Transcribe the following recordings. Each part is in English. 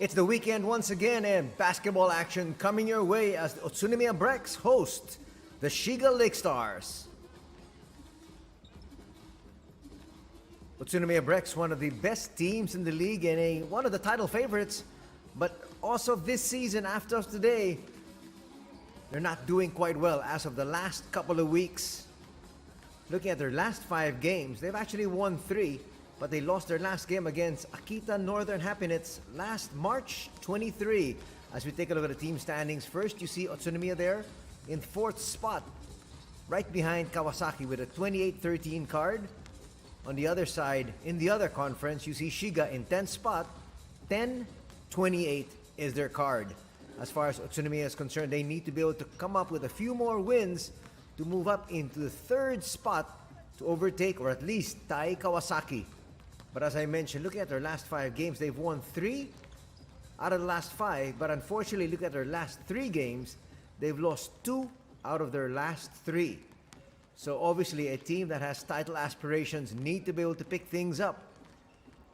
It's the weekend once again, and basketball action coming your way as the UTSUNOMIYA BREX host the SHIGA LAKESTARS. UTSUNOMIYA BREX, one of the best teams in the league and one of the title favorites, but also this season after today, they're not doing quite well as of the last couple of weeks. Looking at their last 5 games, they've actually won 3. But they lost their last game against Akita Northern Happiness last March 23. As we take a look at the team standings, first you see UTSUNOMIYA there in 4th spot, right behind Kawasaki with a 28-13 card. On the other side, in the other conference, you see SHIGA in 10th spot, 10-28 is their card. As far as UTSUNOMIYA is concerned, they need to be able to come up with a few more wins to move up into the 3rd spot to overtake or at least tie Kawasaki. But as I mentioned, looking at their last 5 games, they've won 3 out of the last 5. But unfortunately, look at their last 3 games, they've lost 2 out of their last 3. So obviously, a team that has title aspirations need to be able to pick things up.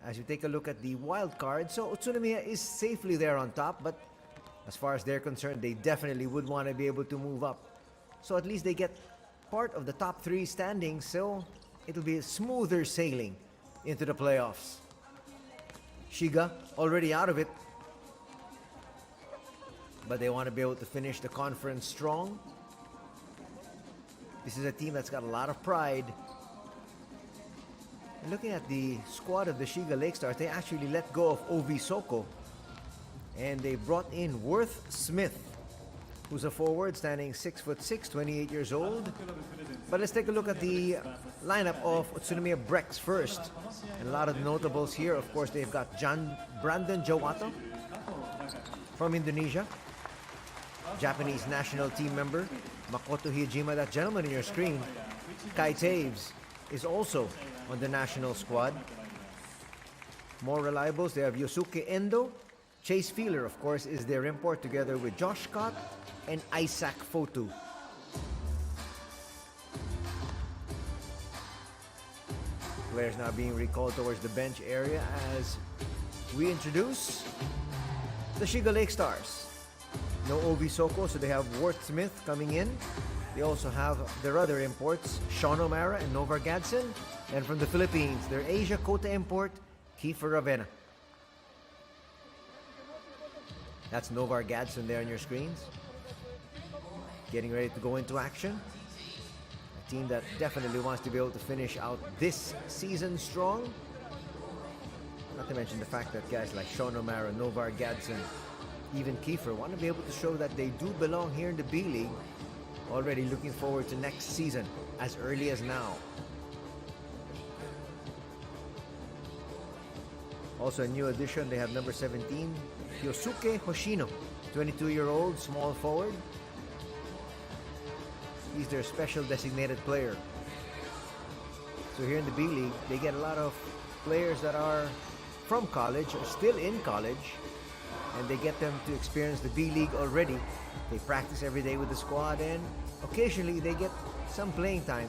As you take a look at the wild card, so UTSUNOMIYA is safely there on top. But as far as they're concerned, they definitely would want to be able to move up. So at least they get part of the top 3 standings. So it'll be a smoother sailing into the playoffs. SHIGA already out of it, but they want to be able to finish the conference strong. This is a team that's got a lot of pride. And looking at the squad of the SHIGA LAKESTARS, they actually let go of Ovi Soko and they brought in Worth Smith, who's a forward standing 6'6", 28 years old. But let's take a look at the lineup of UTSUNOMIYA BREX first. And a lot of notables here. Of course, they've got Brandon Jawato from Indonesia. Japanese national team member Makoto Hijima, that gentleman in your screen. Kai Taves is also on the national squad. More reliables, they have Yosuke Endo. Chase Feeler, of course, is their import together with Josh Scott and Isaac Fotu. Players now being recalled towards the bench area as we introduce the SHIGA LAKESTARS. No Ovi Soko, so they have Worth Smith coming in. They also have their other imports, Sean O'Mara and Novar Gadsden. And from the Philippines, their Asia Kota import, Kiefer Ravena. That's Novar Gadsden there on your screens. Getting ready to go into action. A team that definitely wants to be able to finish out this season strong. Not to mention the fact that guys like Sean O'Mara, Novar Gadsden, even Kiefer want to be able to show that they do belong here in the B-League. Already looking forward to next season as early as now. Also a new addition, they have number 17, Yosuke Hoshino, 22-year-old small forward. He's their special designated player. So here in the B-League, they get a lot of players that are from college or still in college, and they get them to experience the B-League already. They practice every day with the squad, and occasionally they get some playing time.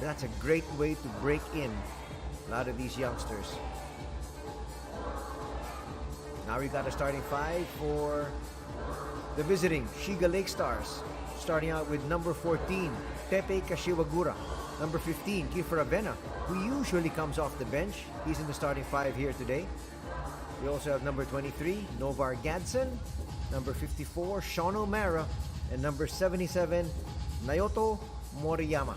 That's a great way to break in a lot of these youngsters. Now we got a starting 5 for the visiting SHIGA LAKESTARS. Starting out with number 14, Pepe Kashiwagura. Number 15, Kiefer Ravena, who usually comes off the bench. He's in the starting 5 here today. We also have number 23, Novar Gadsden. Number 54, Sean O'Mara. And number 77, Naoto Moriyama.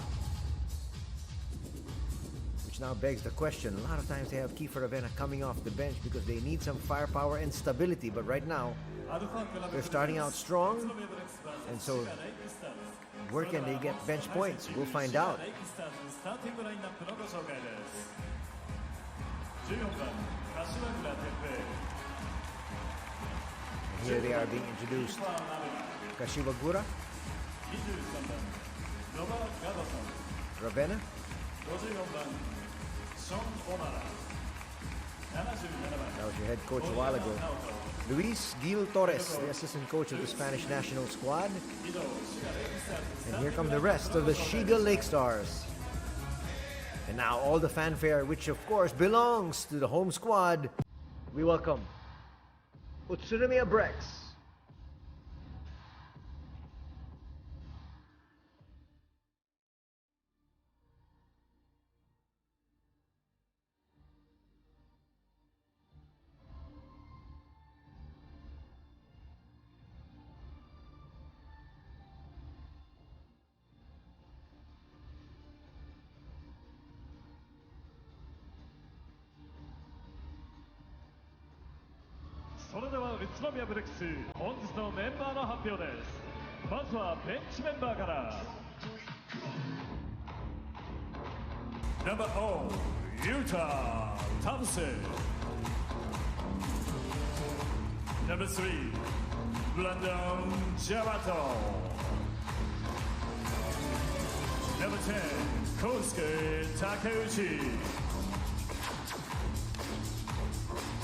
Which now begs the question, a lot of times they have Kiefer Ravena coming off the bench because they need some firepower and stability. But right now, they're starting out strong, and so where can they get bench points? We'll find out. And here they are being introduced. Kashiwagura, Ravena, that was your head coach a while ago. Luis Gil Torres, the assistant coach of the Spanish national squad. And here come the rest of the SHIGA LAKESTARS. And now all the fanfare, which of course belongs to the home squad. We welcome UTSUNOMIYA BREX.それでは宇都宮ブレックス本日のメンバーの発表です。まずはベンチメンバーから。ナンバー4、ユータ・タムセ。ナンバー3、ブランドン・ジャマト。ナンバー10、コウスケ・竹内。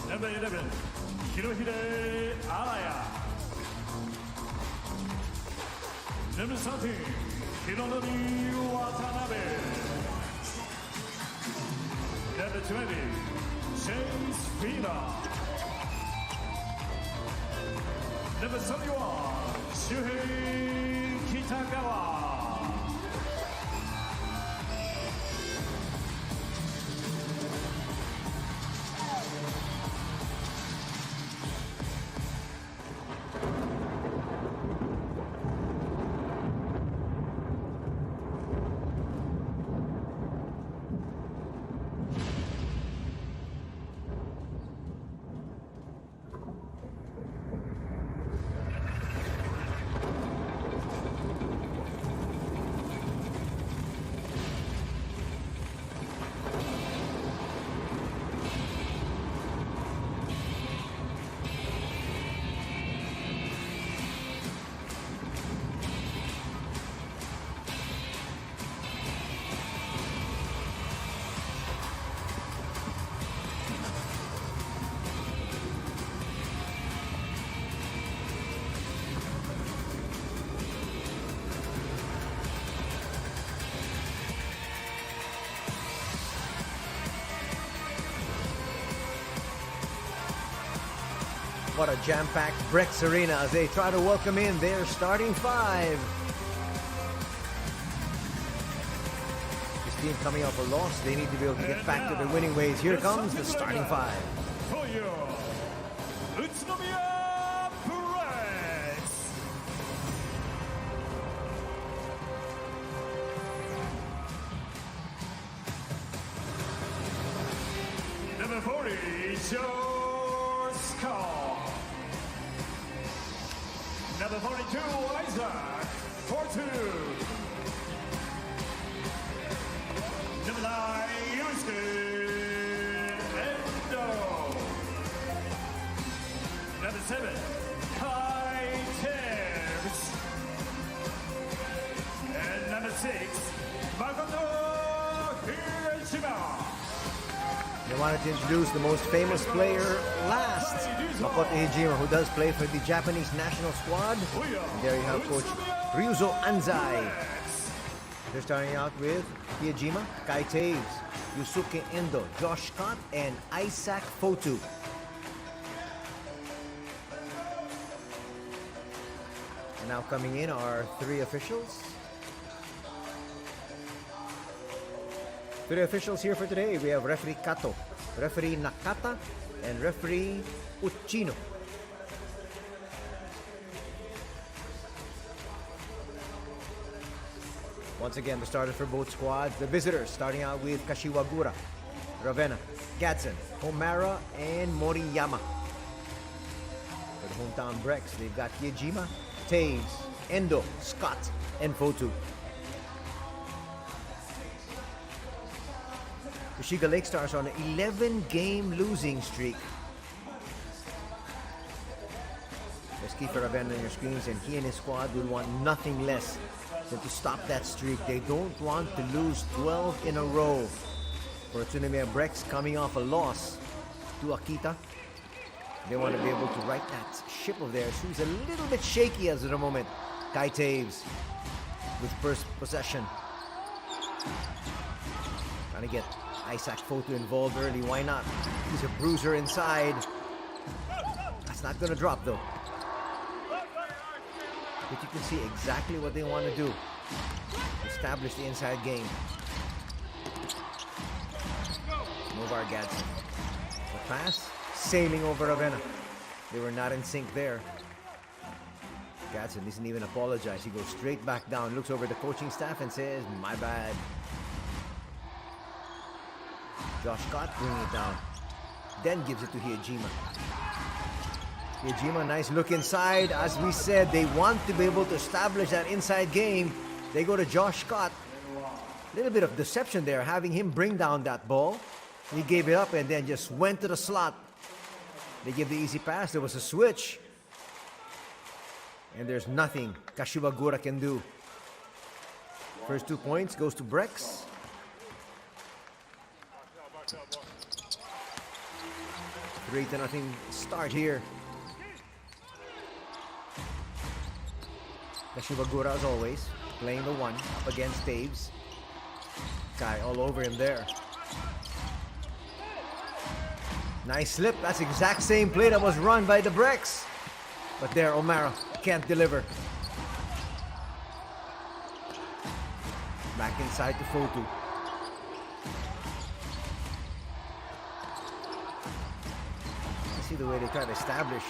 ナンバー11、広秀荒谷。ナンバー13、広則渡辺。ナンバー20、チェイス・フィーナー。ナンバー31、周平北川。What a jam-packed BREX arena as they try to welcome in their starting five. This team coming off a loss, they need to be able to get back to their winning ways. Here comes the starting five. UTSUNOMIYA BREX. Number 40, Joe Scott. Number 42, Isaac Fortu. Number 9, Yusuke Endo. Number 7, Kai Tibbs. And number 6, Makoto Hiroshima. They wanted to introduce the most famous player last, Makoto Hijima, who does play for the Japanese national squad. And there you have Coach Ryuzo Anzai. They're starting out with Hijima, Kai Taves, Yusuke Endo, Josh Scott, and Isaac Fotu. And now coming in are three officials. Three officials here for today. We have referee Kato, referee Nakata, and referee Uchino. Once again, the starters for both squads. The visitors starting out with Kashiwagura, Ravenna, Gadsden, Homara, and Moriyama. For the hometown BREX, they've got Yejima, Taves, Endo, Scott, and Fotu. The SHIGA LAKESTARS on an 11-game losing streak. Let's keep Ravenna on your screens, and he and his squad will want nothing less than to stop that streak. They don't want to lose 12 in a row. For UTSUNOMIYA BREX coming off a loss to Akita, they want to be able to right that ship of theirs, who's a little bit shaky as of the moment. Kai Taves with first possession. Trying to get Isaac Fotu involved early. Why not? He's a bruiser inside. It's not going to drop though. But you can see exactly what they want to do. Establish the inside game. Novar Gadsden. The pass, sailing over Ravenna. They were not in sync there. Gadsden doesn't even apologize. He goes straight back down, looks over the coaching staff and says, my bad. Josh Scott bringing it down. Then gives it to Hijima. Hijima, nice look inside. As we said, they want to be able to establish that inside game. They go to Josh Scott. A little bit of deception there, having him bring down that ball. He gave it up and then just went to the slot. They give the easy pass. There was a switch. And there's nothing Kashiwagura can do. First 2 points goes to BREX. Three to nothing start here. Kashiwagura, as always, playing the one up against Taves. Guy all over him there. Nice slip. That's the exact same play that was run by the BREX. But there, O'Mara can't deliver. Back inside to Fotu. See the way they try to establish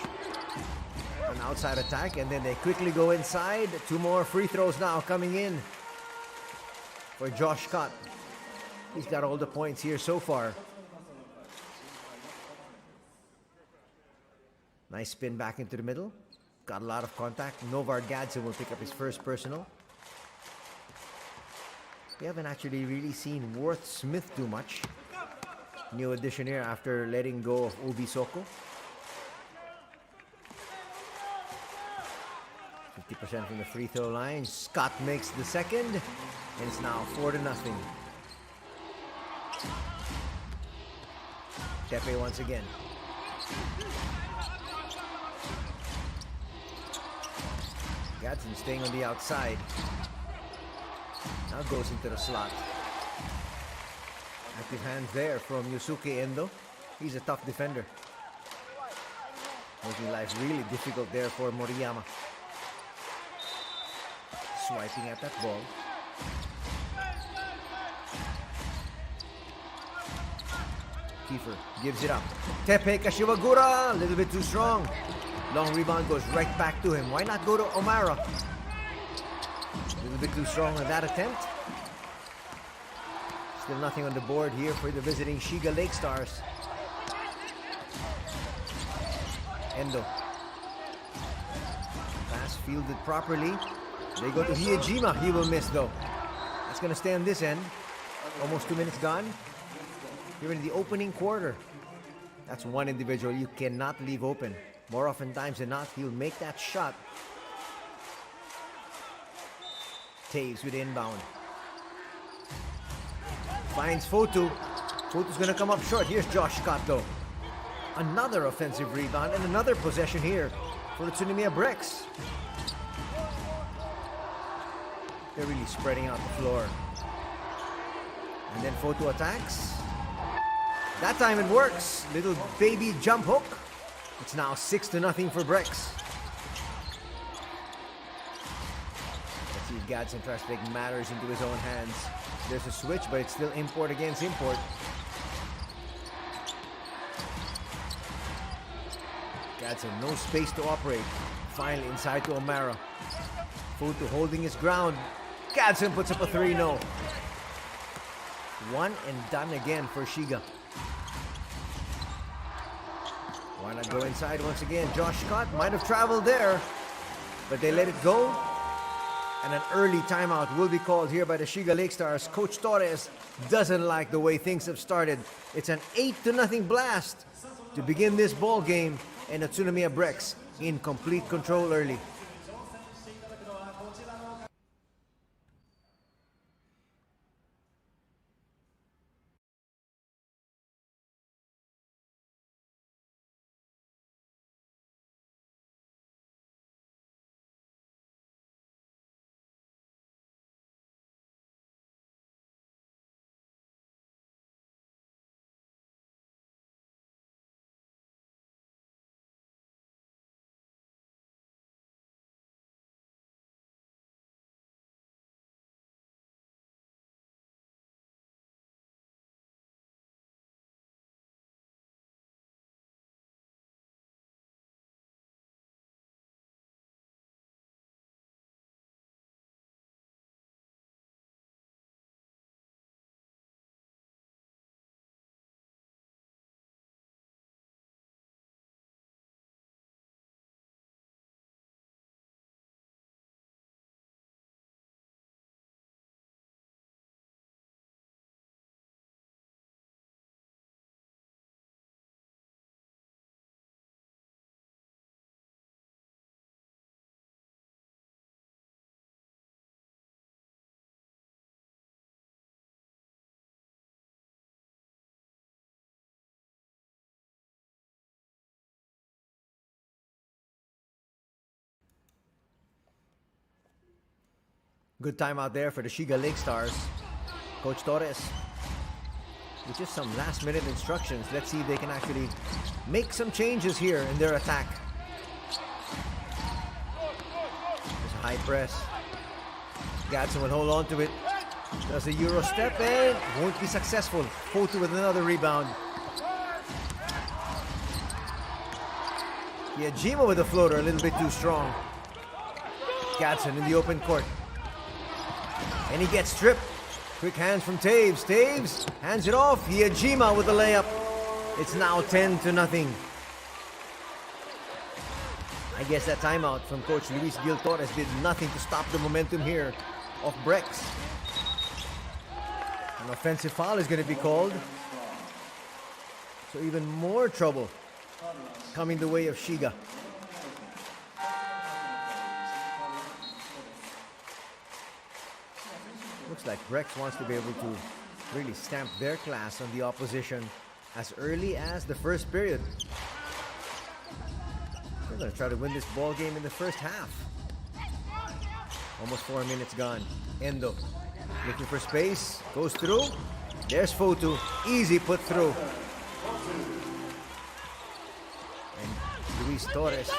an outside attack, and then they quickly go inside. 2 more free throws now coming in for Josh Scott. He's got all the points here so far. Nice spin back into the middle. Got a lot of contact. Novar Gadsden will pick up his first personal. We haven't actually really seen Worth Smith too much. New addition here after letting go of Obi Soko. 50% from the free throw line. Scott makes the second, and it's now 4-0. Tepe once again. Gadsden staying on the outside. Now goes into the slot. Active hands there from Yusuke Endo. He's a tough defender. Making life really difficult there for Moriyama. Swiping at that ball. Kiefer gives it up. Tepe Kashiwagura, a little bit too strong. Long rebound goes right back to him. Why not go to O'Mara? A little bit too strong on that attempt. Still nothing on the board here for the visiting Shiga LAKESTARS. Endo. Pass fielded properly. They go to Hijima. He will miss though. That's going to stay on this end. Almost 2 minutes gone. Here in the opening quarter. That's one individual you cannot leave open. More often times than not, he'll make that shot. Taves with inbound. Finds Fotu. Fotu's going to come up short. Here's Josh Scott though. Another offensive rebound and another possession here for the UTSUNOMIYA BREX. They're really spreading out the floor. And then Fotu attacks. That time it works. Little baby jump hook. It's now 6-0 for BREX. Let's see if Gadsden tries to take matters into his own hands. There's a switch, but it's still import against import. Gadsden, no space to operate. Finally inside to O'Mara. Fotu holding his ground. Gadsden puts up a 3-0. One and done again for Shiga. Why not go inside once again? Josh Scott might have traveled there, but they let it go. And an early timeout will be called here by the Shiga LAKESTARS. Coach Torres doesn't like the way things have started. It's an 8-0 blast to begin this ball game, and the UTSUNOMIYA BREX in complete control early. Good timeout there for the Shiga LAKESTARS. Coach Torres with just some last-minute instructions. Let's see if they can actually make some changes here in their attack. There's a high press. Gadson will hold on to it. Does a Euro step and won't be successful. Fotu with another rebound. Jima with a floater, a little bit too strong. Gadson in the open court. And he gets stripped. Quick hands from Taves. Taves hands it off. Jima with the layup. It's now 10-0. I guess that timeout from Coach Luis Gil Torres did nothing to stop the momentum here of BREX. An offensive foul is going to be called. So even more trouble coming the way of Shiga. Looks like BREX wants to be able to really stamp their class on the opposition as early as the first period. They're going to try to win this ball game in the first half. Almost 4 minutes gone. Endo looking for space, goes through. There's Fotu, easy put through. And Luis Torres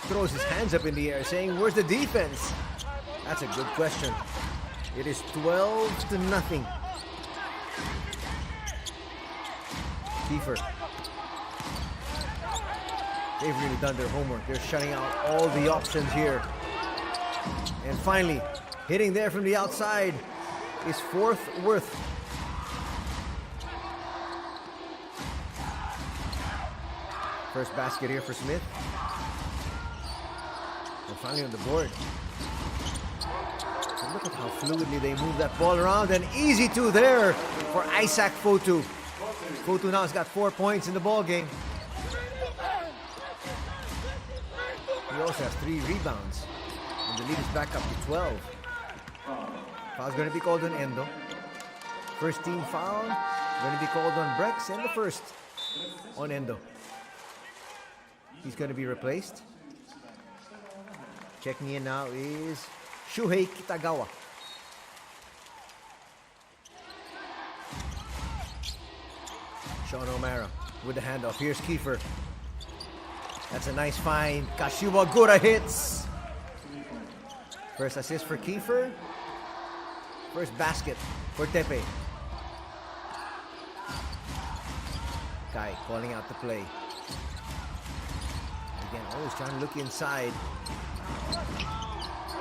throws his hands up in the air saying, where's the defense? That's a good question. It is 12-0. Kiefer. They've really done their homework. They're shutting out all the options here. And finally, hitting there from the outside is fourth Worth. First basket here for Smith. And finally on the board. So look at how fluidly they move that ball around. And easy two there for Isaac Fotu. Fotu now has got 4 points in the ball game. He also has 3 rebounds. And the lead is back up to 12. Foul's going to be called on Endo. First team foul going to be called on BREX, and the first on Endo. He's going to be replaced. Checking in now is Shuhei Kitagawa. Sean O'Mara with the handoff. Here's Kiefer. That's a nice find. Kashiwagura hits. First assist for Kiefer. First basket for Tepe. Kai calling out the play. Again, always trying to look inside.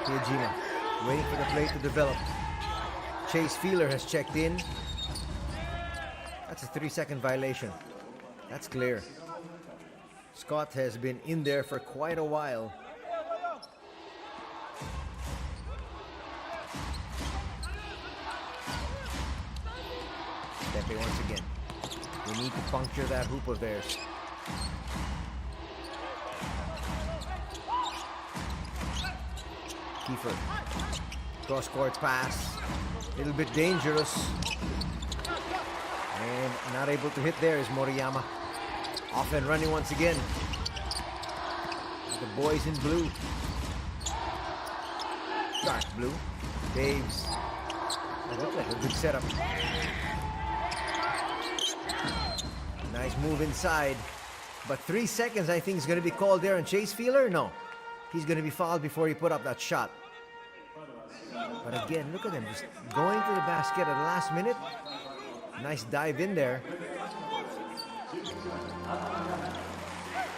Hyojima waiting for the play to develop. Chase Feeler has checked in. That's a 3-second violation. That's clear. Scott has been in there for quite a while. Pepe once again. We need to puncture that hoop of theirs. Kiefer. Cross-court pass. A little bit dangerous. And not able to hit there is Moriyama. Off and running once again. The boys in blue. Dark blue. Daves. That looks like a good setup. Nice move inside. But 3 seconds I think is going to be called there on Chase Feeler. No. He's going to be fouled before he put up that shot. But again, look at him just going to the basket at the last minute. Nice dive in there.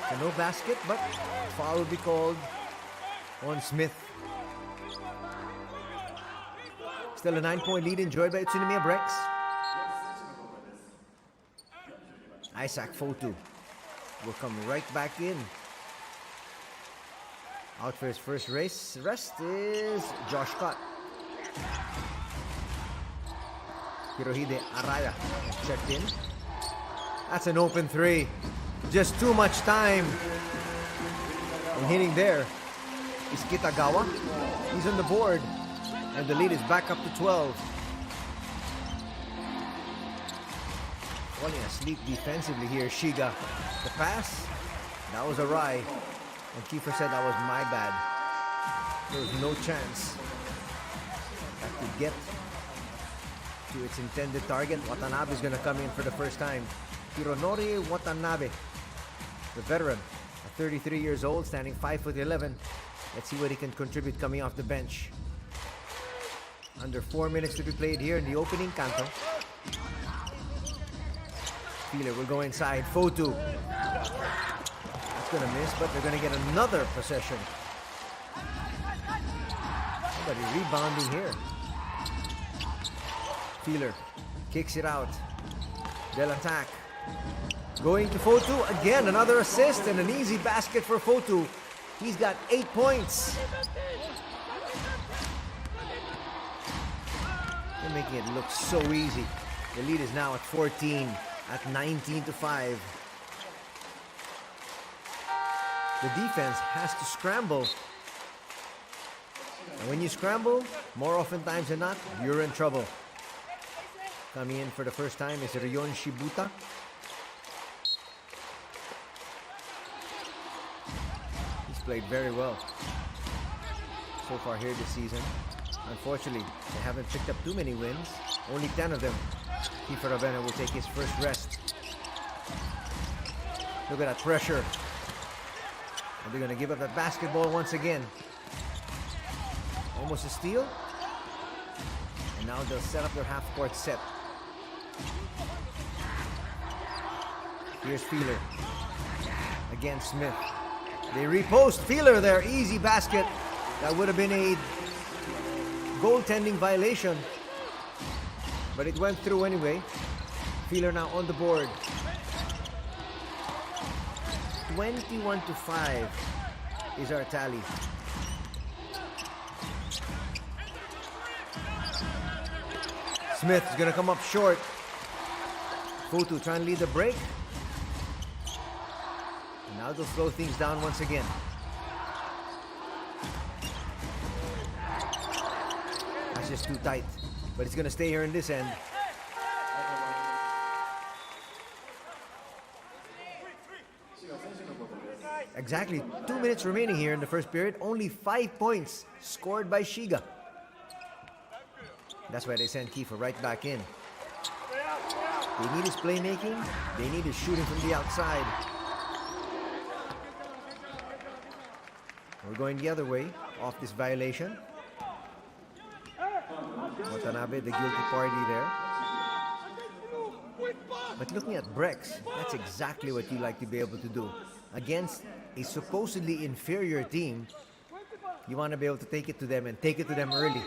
So no basket, but foul will be called on Smith. Still a 9-point lead enjoyed by UTSUNOMIYA BREX. Isaac Fotu will come right back in. Out for his first race. Rest is Josh Scott. Hirohide Araya checked in. That's an open three. Just too much time. And hitting there is Kitagawa. He's on the board. And the lead is back up to 12. Falling asleep defensively here, Shiga. The pass, that was awry. And Kiefer said that was my bad. There was no chance. to get to its intended target. Watanabe is going to come in for the first time. Hironori Watanabe, the veteran, at 33 years old, standing 5'11". Let's see what he can contribute coming off the bench. Under 4 minutes to be played here in the opening canto. Feeler will go inside. Fotu. That's going to miss, but they're going to get another possession. Somebody rebounding here. Feeler kicks it out. Del attack. Going to Fotu. Again, another assist and an easy basket for Fotu. He's got 8 points. They're making it look so easy. The lead is now at 14, at 19-5. The defense has to scramble. And when you scramble, more oftentimes than not, you're in trouble. Coming in for the first time is Ryon Shibuta. He's played very well so far here this season. Unfortunately, they haven't picked up too many wins. Only 10 of them. Kiefer Ravena will take his first rest. Look at that pressure. And they're going to give up that basketball once again. Almost a steal. And now they'll set up their half-court set. Here's Feeler. Again, Smith. They repost Feeler there. Easy basket. That would have been a goaltending violation. But it went through anyway. Feeler now on the board. 21-5 is our tally. Smith is going to come up short. Fotu trying to lead the break. And now they'll slow things down once again. That's just too tight. But it's going to stay here in this end. Exactly 2 minutes remaining here in the first period. Only 5 points scored by Shiga. That's why they sent Kiefer right back in. They need his playmaking. They need his shooting from the outside. We're going the other way off this violation. Watanabe, the guilty party there. But looking at BREX, that's exactly what you like to be able to do. Against a supposedly inferior team, you want to be able to take it to them and take it to them early.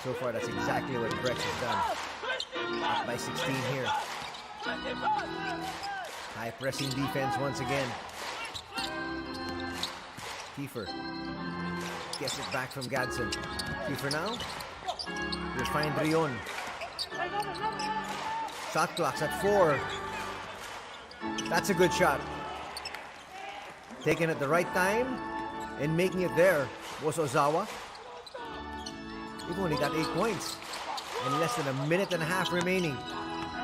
So far, that's exactly what BREX has done. Up by 16 here. High pressing defense once again. Kiefer gets it back from Gadsden. Kiefer now. We'll find Ryon. Shot clock's at 4. That's a good shot. Taken at the right time and making it there was Ozawa. They've only got 8 points and less than a minute and a half remaining.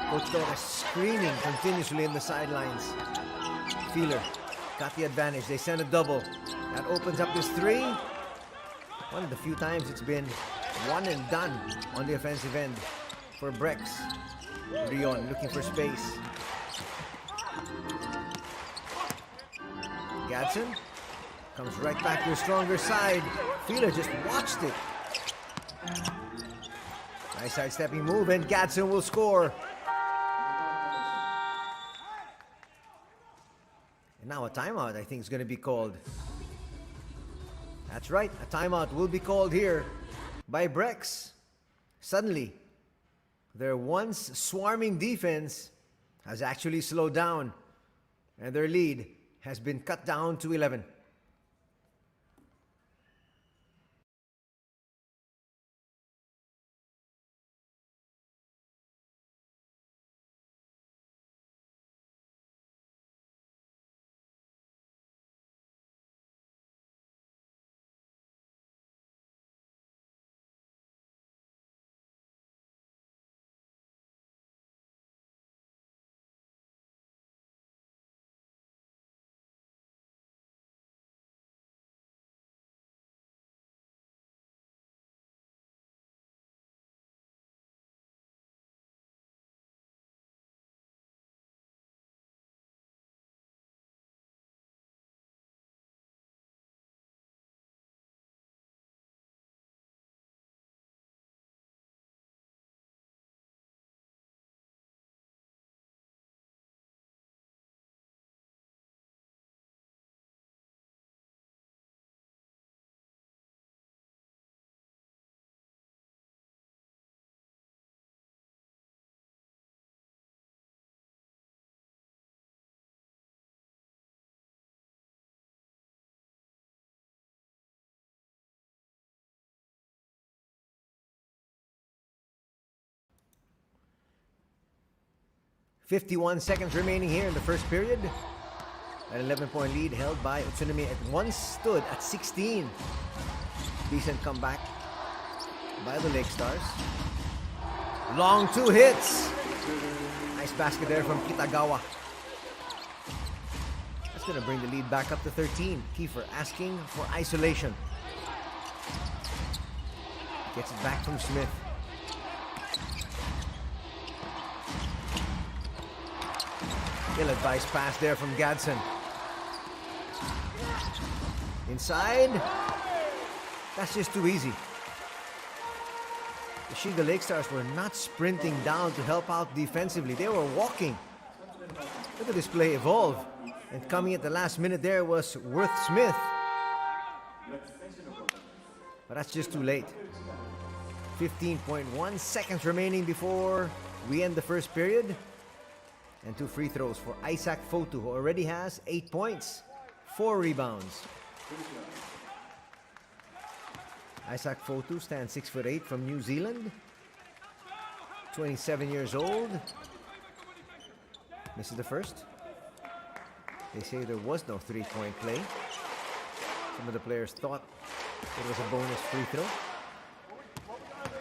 Coach Torres screaming continuously in the sidelines. Feeler got the advantage. They send a double. That opens up this 3. One of the few times it's been one and done on the offensive end for BREX. Ryon looking for space. Gadsden comes right back to a stronger side. Feeler just watched it. Nice side-stepping move, and Gadsden will score. And now a timeout, I think, is going to be called. That's right, a timeout will be called here by BREX. Suddenly, their once swarming defense has actually slowed down, and their lead has been cut down to 11. 51 seconds remaining here in the first period. An 11-point lead held by UTSUNOMIYA. It once stood at 16. Decent comeback by the LAKESTARS. Long 2 hits. Nice basket there from Kitagawa. That's going to bring the lead back up to 13. Kiefer asking for isolation. Gets it back from Smith. Ill-advised pass there from Gadsden. Inside. That's just too easy. The SHIGA LAKESTARS were not sprinting down to help out defensively. They were walking. Look at this play evolve. And coming at the last minute there was Worth Smith. But that's just too late. 15.1 seconds remaining before we end the first period. And 2 free throws for Isaac Fotu, who already has 8 points, 4 rebounds. Isaac Fotu stands 6'8" from New Zealand. 27 years old. Misses the first. They say there was no 3-point play. Some of the players thought it was a bonus free throw.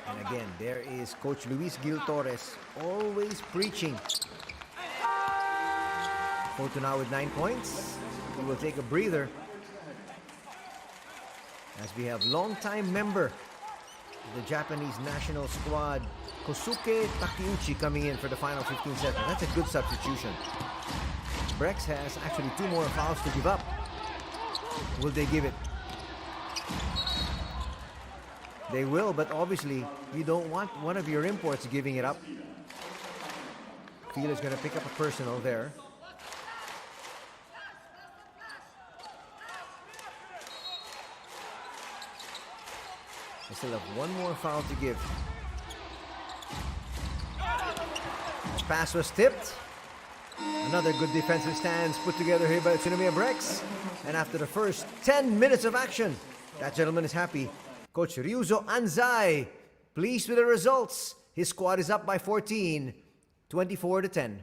And again, there is Coach Luis Gil Torres, always preaching. Fotu now with 9 points. We will take a breather as we have longtime member of the Japanese national squad, Kosuke Takeuchi, coming in for the final 15 seconds. That's a good substitution. BREX has actually 2 more fouls to give up. Will they give it? They will, but obviously you don't want one of your imports giving it up. Feel is going to pick up a personal there. They still have 1 more foul to give. The pass was tipped. Another good defensive stance put together here by UTSUNOMIYA BREX. And after the first 10 minutes of action, that gentleman is happy. Coach Ryuzo Anzai, pleased with the results. His squad is up by 14, 24-10.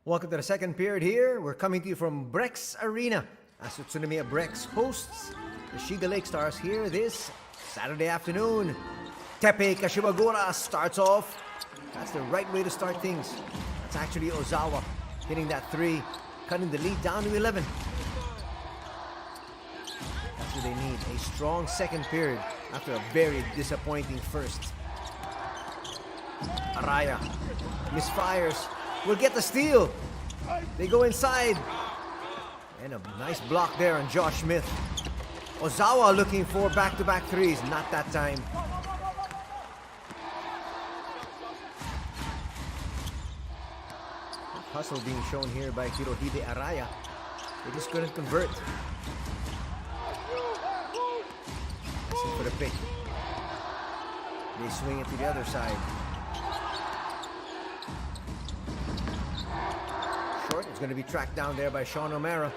Welcome to the second period here. We're coming to you from BREX Arena as UTSUNOMIYA BREX hosts the SHIGA LAKESTARS here this Saturday afternoon. Tepe Kashibagura starts off. That's the right way to start things. That's actually Ozawa hitting that 3, cutting the lead down to 11. That's That's what they need. A strong second period after a very disappointing first. Araya misfires. Will get the steal. They go inside. And a nice block there on Josh Smith. Ozawa looking for back-to-back threes. Not that time. Hustle being shown here by Hirohide Araya. They just couldn't convert. Listen for the pick. They swing it to the other side. Short. It's going to be tracked down there by Sean O'Mara.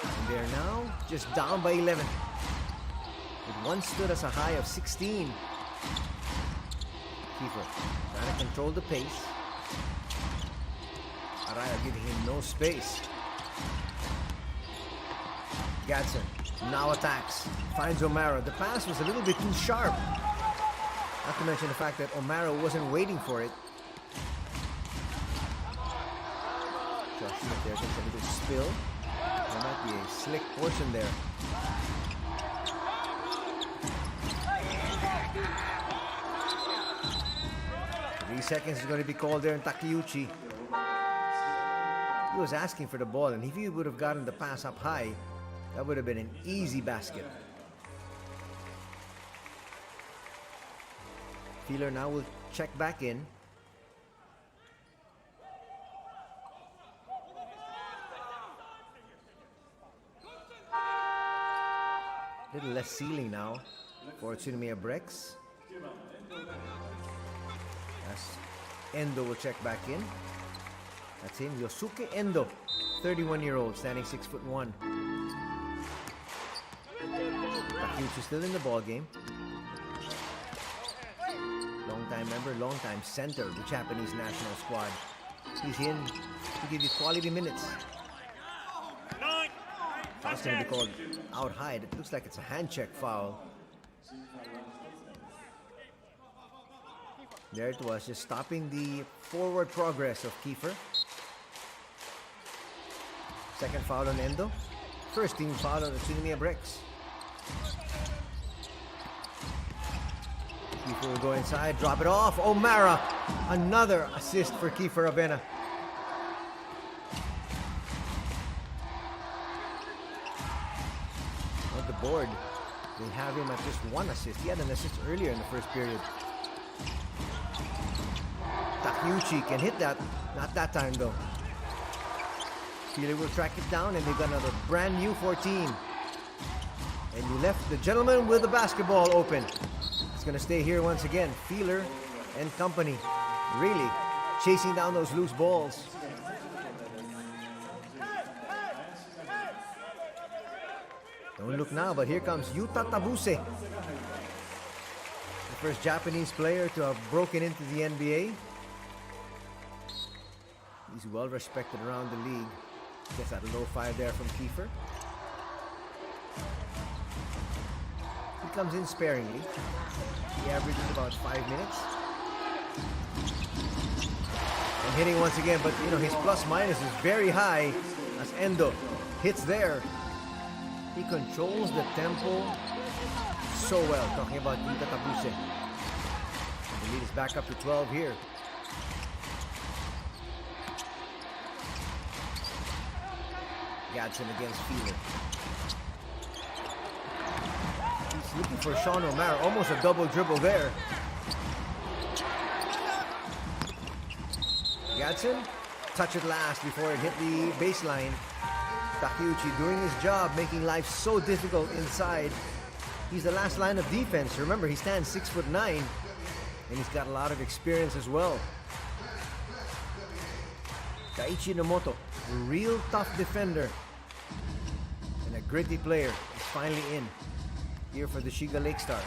And they're now just down by 11. It once stood as a high of 16. Kiefer trying to control the pace. Araya giving him no space. Gadsden now attacks. Finds O'Mara. The pass was a little bit too sharp. Not to mention the fact that O'Mara wasn't waiting for it. Josh Smith there gets a little spill. There might be a slick portion there. Three seconds is going to be called there in Takeuchi. He was asking for the ball, and if he would have gotten the pass up high, that would have been an easy basket. Feeler now will check back in. Little less ceiling now for UTSUNOMIYA BREX. As Endo will check back in. That's him, Yosuke Endo, 31-year-old, standing 6'1". Takeuchi still in the ball game. Long-time member, long-time center of the Japanese national squad. He's in to give you quality minutes. That's going to be called out high. It looks like it's a hand check foul. There it was, just stopping the forward progress of Kiefer. Second foul on Endo. First team foul on UTSUNOMIYA BREX. Kiefer will go inside, drop it off. O'Mara, another assist for Kiefer Avena. On the board, they have him at just one assist. He had an assist earlier in the first period. Takeuchi can hit that. Not that time though. Feeler will track it down, and they got another brand new 14. And you left the gentleman with the basketball open. It's going to stay here once again. Feeler and company really chasing down those loose balls. Don't look now, but here comes Yuta Tabuse. The first Japanese player to have broken into the NBA. He's well respected around the league. Gets that low five there from Kiefer. He comes in sparingly. He averages about 5 minutes. And hitting once again, but you know, his plus minus is very high as Endo hits there. He controls the tempo so well. Talking about Yuta Tabuse. The lead is back up to 12 here. Gadsden against Feeler. He's looking for Sean O'Mara. Almost a double dribble there. Gadsden, touch it last before it hit the baseline. Takeuchi doing his job, making life so difficult inside. He's the last line of defense. Remember, he stands 6'9", and he's got a lot of experience as well. Daichi Nomoto, a real tough defender and a gritty player, is finally in here for the Shiga LAKESTARS.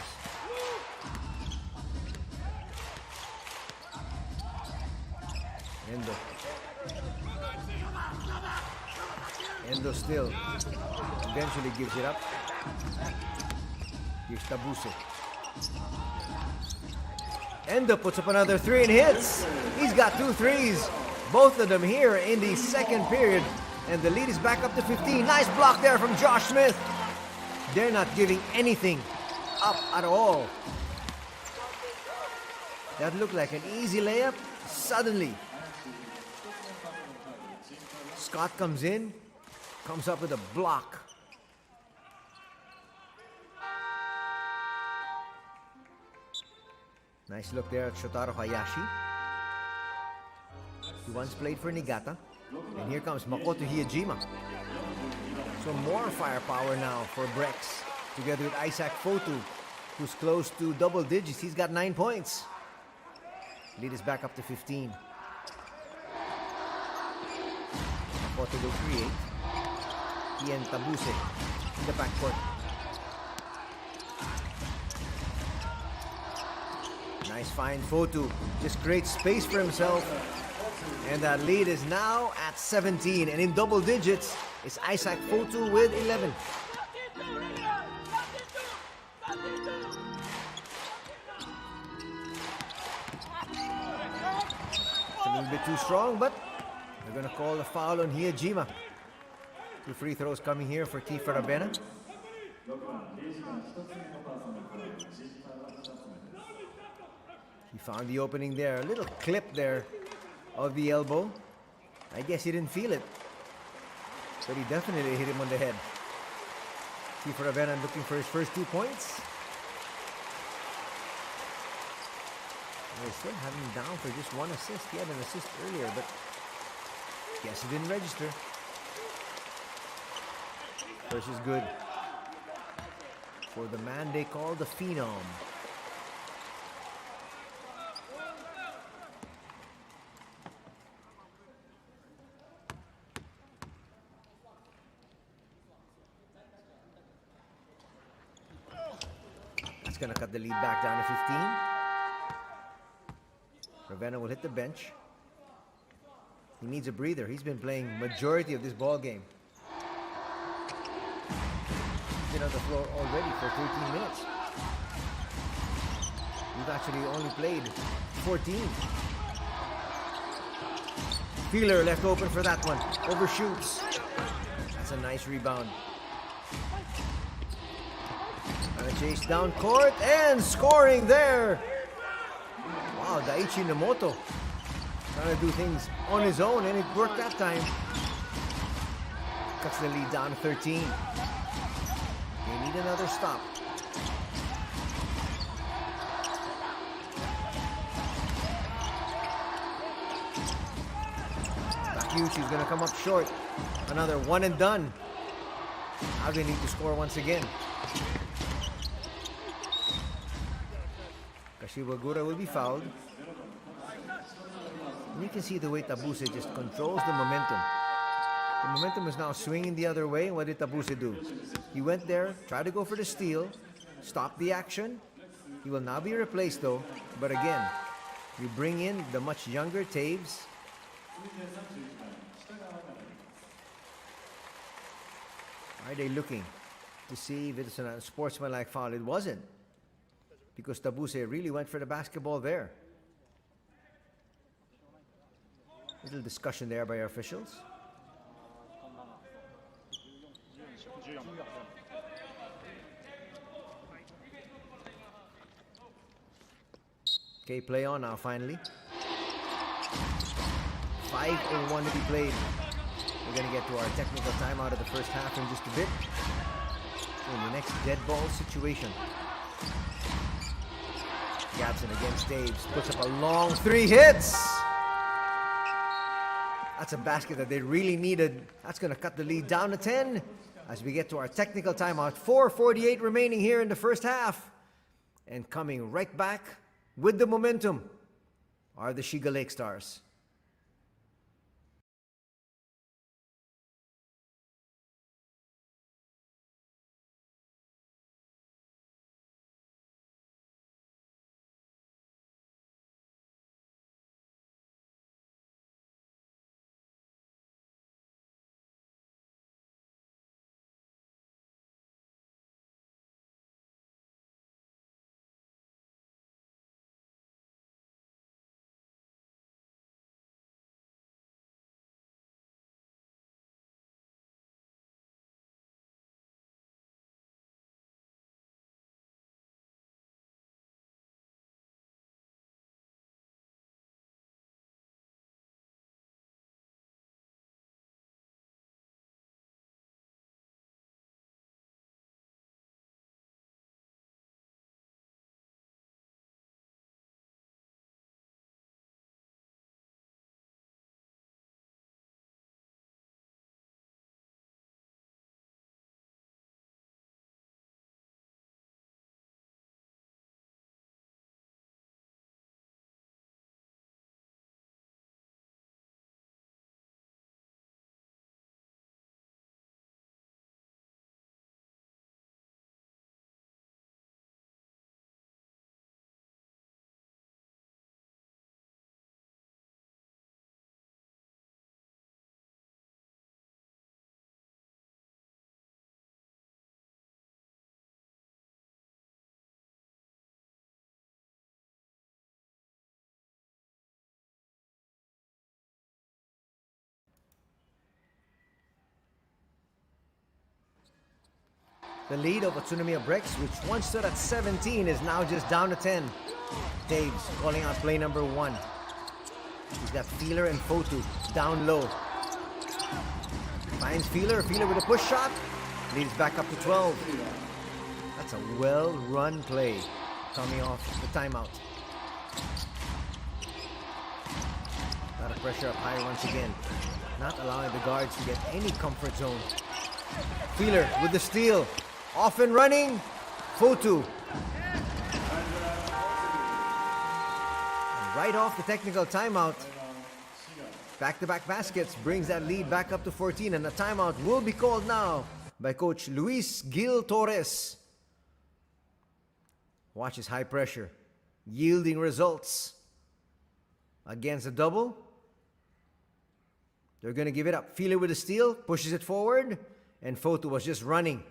Endo still eventually gives it up. Here's Tabuse. Endo puts up another three and hits. He's got 2 threes. Both of them here in the second period. And the lead is back up to 15. Nice block there from Josh Smith. They're not giving anything up at all. That looked like an easy layup. Suddenly, Scott comes in, comes up with a block. Nice look there at Shotaro Hayashi. He once played for Niigata. And here comes Makoto Hiyajima. So more firepower now for BREX. Together with Isaac Fotu, who's close to double digits. He's got 9 points. Lead is back up to 15. Makoto will create. He and Tabuse in the backcourt. Nice find, Fotu. Just creates space for himself. And that lead is now at 17. And in double digits, it's Isaac Fotu with 11. It's a little bit too strong, but they're going to call the foul on Hiyajima. 2 free throws coming here for Kiefer Rabena. He found the opening there. A little clip there of the elbow. I guess he didn't feel it. But he definitely hit him on the head. Kiefer Rabena looking for his first 2 points. They still have him down for just 1 assist. He had an assist earlier, but guess he didn't register. First is good for the man they call the Phenom. That's going to cut the lead back down to 15. Ravenna will hit the bench. He needs a breather. He's been playing majority of this ball game. He's been on the floor already for 13 minutes. We've actually only played 14. Peeler left open for that one. Overshoots. That's a nice rebound. And a chase down court and scoring there. Wow, Daichi Nomoto trying to do things on his own, and it worked that time. Cuts the lead down to 13. They need another stop. Takeuchi's gonna come up short. Another one and done. Now they need to score once again. Kashiwagura will be fouled. And you can see the way Tabuse just controls the momentum. The momentum is now swinging the other way. What did Tabuse do? He went there, tried to go for the steal, stopped the action. He will now be replaced though. But again, you bring in the much younger Taves. Are they looking to see if it's a sportsmanlike foul? It wasn't. Because Tabuse really went for the basketball there. Little discussion there by our officials. Okay, play on now finally. 5:01 to be played. We're going to get to our technical timeout of the first half in just a bit. In the next dead ball situation. Gabson against Daves. Puts up a long 3 hits. That's a basket that they really needed. That's going to cut the lead down to 10 as we get to our technical timeout. 4:48 remaining here in the first half. And coming right back with the momentum are the Shiga LAKESTARS. The lead of UTSUNOMIYA BREX, which once stood at 17, is now just down to 10. Daves calling out play number 1. He's got Feeler and Fotu down low. Finds Feeler with a push shot. Leads back up to 12. That's a well-run play coming off the timeout. Got to pressure up high once again. Not allowing the guards to get any comfort zone. Feeler with the steal. Off and running. Fotu. Right off the technical timeout. Back-to-back baskets brings that lead back up to 14, and the timeout will be called now by Coach Luis Gil Torres. Watch his high pressure, yielding results. Against a double. They're going to give it up. Feeler with a steal, pushes it forward, and Fotu was just running.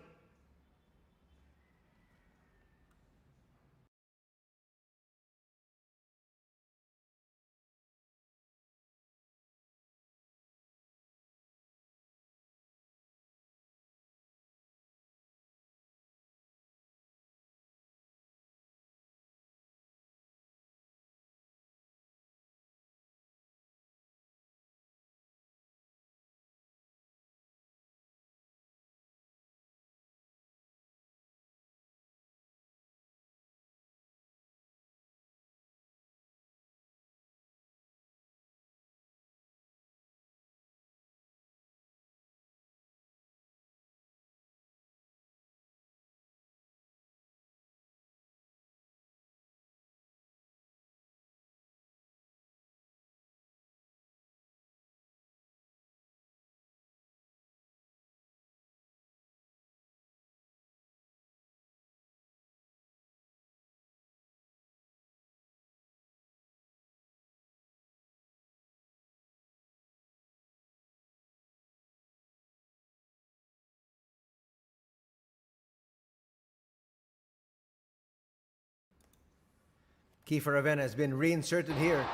Kiefer Avena has been reinserted here.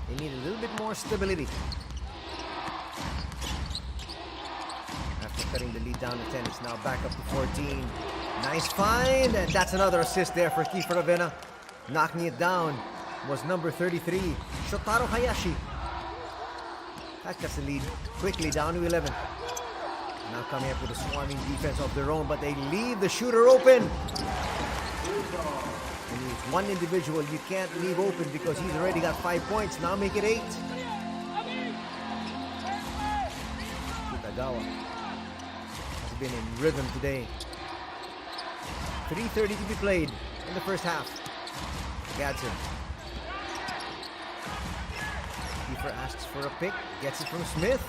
They need a little bit more stability. After cutting the lead down to 10, it's now back up to 14. Nice find, and that's another assist there for Kiefer Avena. Knocking it down was number 33, Shotaro Hayashi. That cuts the lead quickly down to 11. Now coming up with a swarming defense of their own, but they leave the shooter open. And he's one individual you can't leave open because he's already got 5 points. Now make it 8. Kitagawa has been in rhythm today. 3:30 to be played in the first half. Gadsden. Kiefer asks for a pick, gets it from Smith.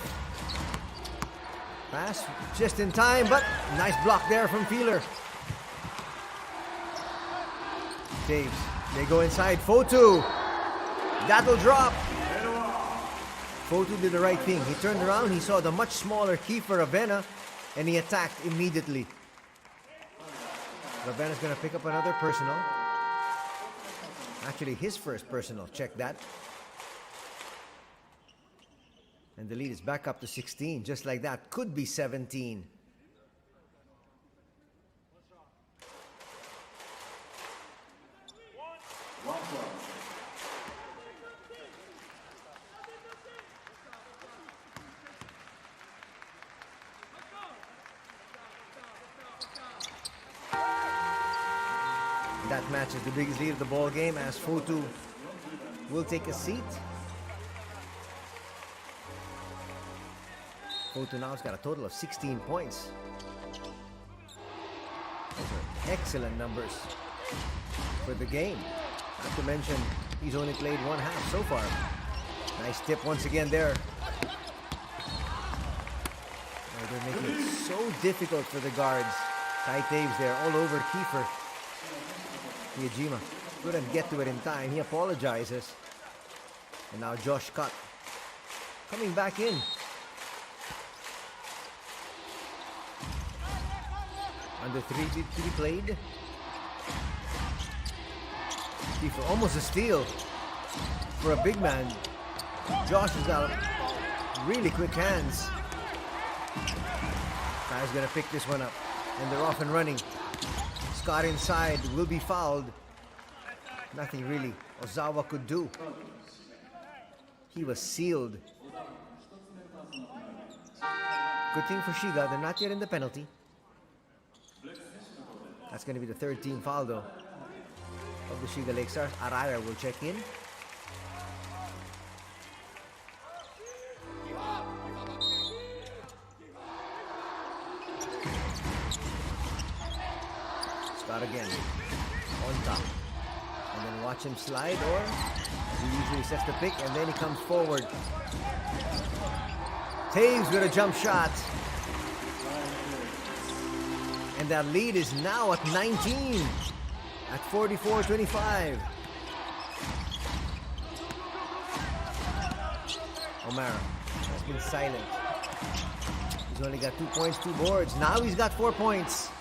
Pass just in time, but nice block there from Feeler. Daves, they go inside. Fotu, that'll drop. Fotu did the right thing. He turned around, he saw the much smaller Kiefer Avena, and he attacked immediately. Ravena's gonna pick up another personal. Actually, his first personal. Check that. And the lead is back up to 16, just like that. Could be 17. That match is the biggest lead of the ball game as Fotu will take a seat. Fotu now has got a total of 16 points. Those are excellent numbers for the game. Not to mention, he's only played one half so far. Nice tip once again there. Oh, they're making it so difficult for the guards. Tight Daves there all over Kiefer. Miyajima couldn't get to it in time. He apologizes. And now Josh Cutt coming back in. Under 3 to be played. Kiefer, almost a steal for a big man. Josh has got really quick hands. Guy's gonna pick this one up. And they're off and running. Scott inside will be fouled. Nothing really Ozawa could do. He was sealed. Good thing for Shiga, they're not yet in the penalty. That's going to be the third team foul though of the Shiga LAKESTARS. Araya will check in. Scott again on top. And then watch him slide, or he usually sets the pick and then he comes forward. Taves with a jump shot. And that lead is now at 19 at 44-25. O'Mara has been silent. He's only got 2 points, 2 boards. Now he's got 4 points.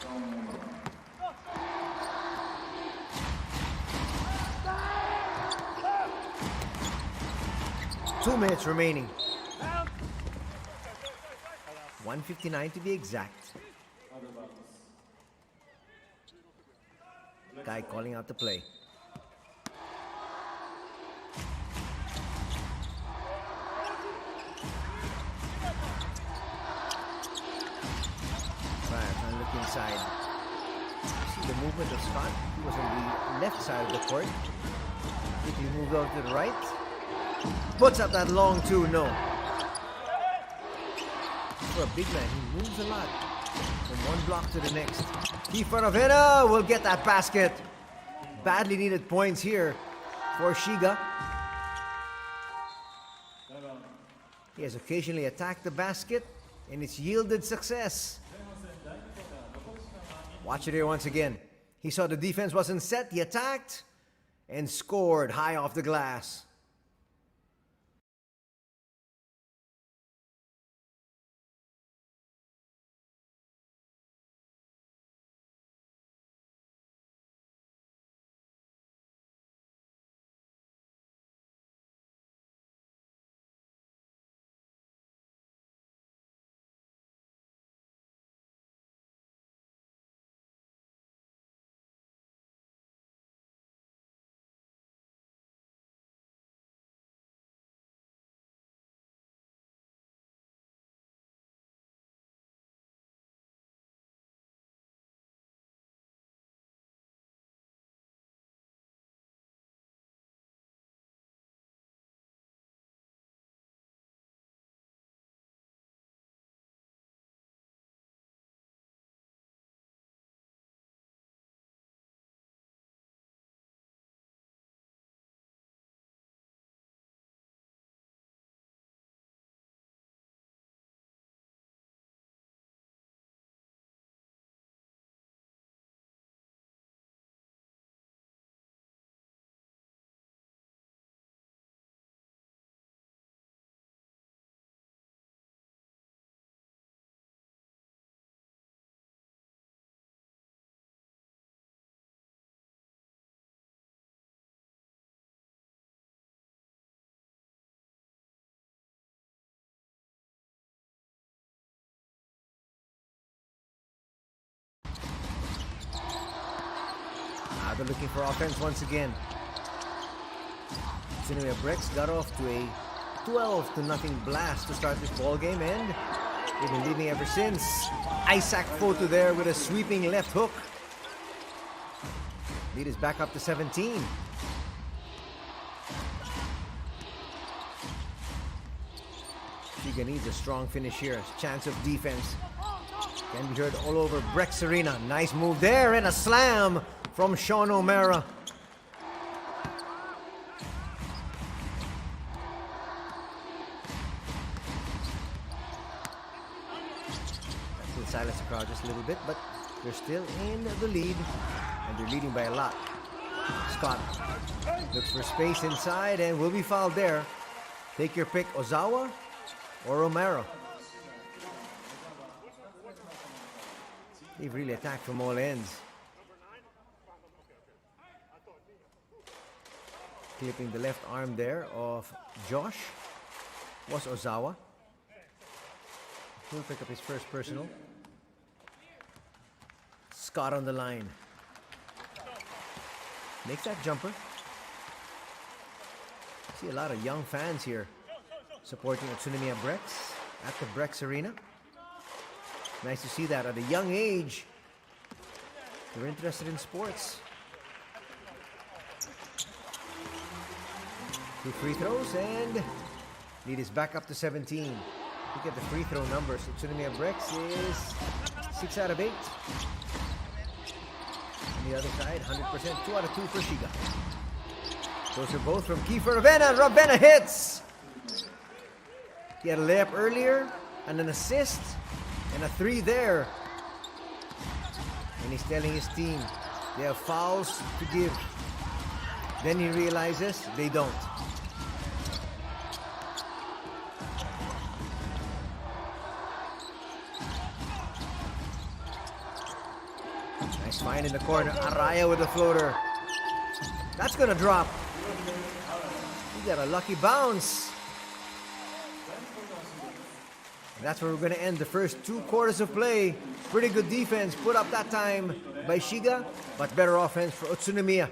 Two minutes remaining. 1:59 to be exact. Guy calling out the play. Right, and look inside. See the movement of Scott. He was on the left side of the court. Quickly moved over to the right. Puts up that long two, no. For a big man, he moves a lot. From one block to the next. Kifaravena will get that basket. Badly needed points here for Shiga. He has occasionally attacked the basket and it's yielded success. Watch it here once again. He saw the defense wasn't set, he attacked and scored high off the glass. They're looking for offense once again. UTSUNOMIYA BREX got off to a 12-0 blast to start this ball game, and they've been leading ever since. Isaac Foto there with a sweeping left hook. Lead is back up to 17. Shiga needs a strong finish here. Chance of defense can be heard all over BREX Arena. Nice move there and a slam from Sean O'Mara. That will silence the crowd just a little bit, but they're still in the lead, and they're leading by a lot. Scott looks for space inside and will be fouled there. Take your pick, Ozawa or O'Mara. They've really attacked from all ends. Clipping the left arm there of Josh was Ozawa. He'll pick up his first personal. Scott on the line. Makes that jumper. See a lot of young fans here supporting UTSUNOMIYA BREX at the BREX Arena. Nice to see that at a young age. They're interested in sports. 2 free throws and lead is back up to 17. Look at the free throw numbers. UTSUNOMIYA BREX is 6 out of 8. On the other side, 100%, 2 out of 2 for SHIGA. Those are both from Kiefer Ravena. Ravena hits! He had a layup earlier, and an assist, and a 3 there. And he's telling his team they have fouls to give. Then he realizes they don't. Nice find in the corner. Araya with the floater. That's gonna drop. He got a lucky bounce. And that's where we're gonna end the first 2 quarters of play. Pretty good defense put up that time by SHIGA, but better offense for UTSUNOMIYA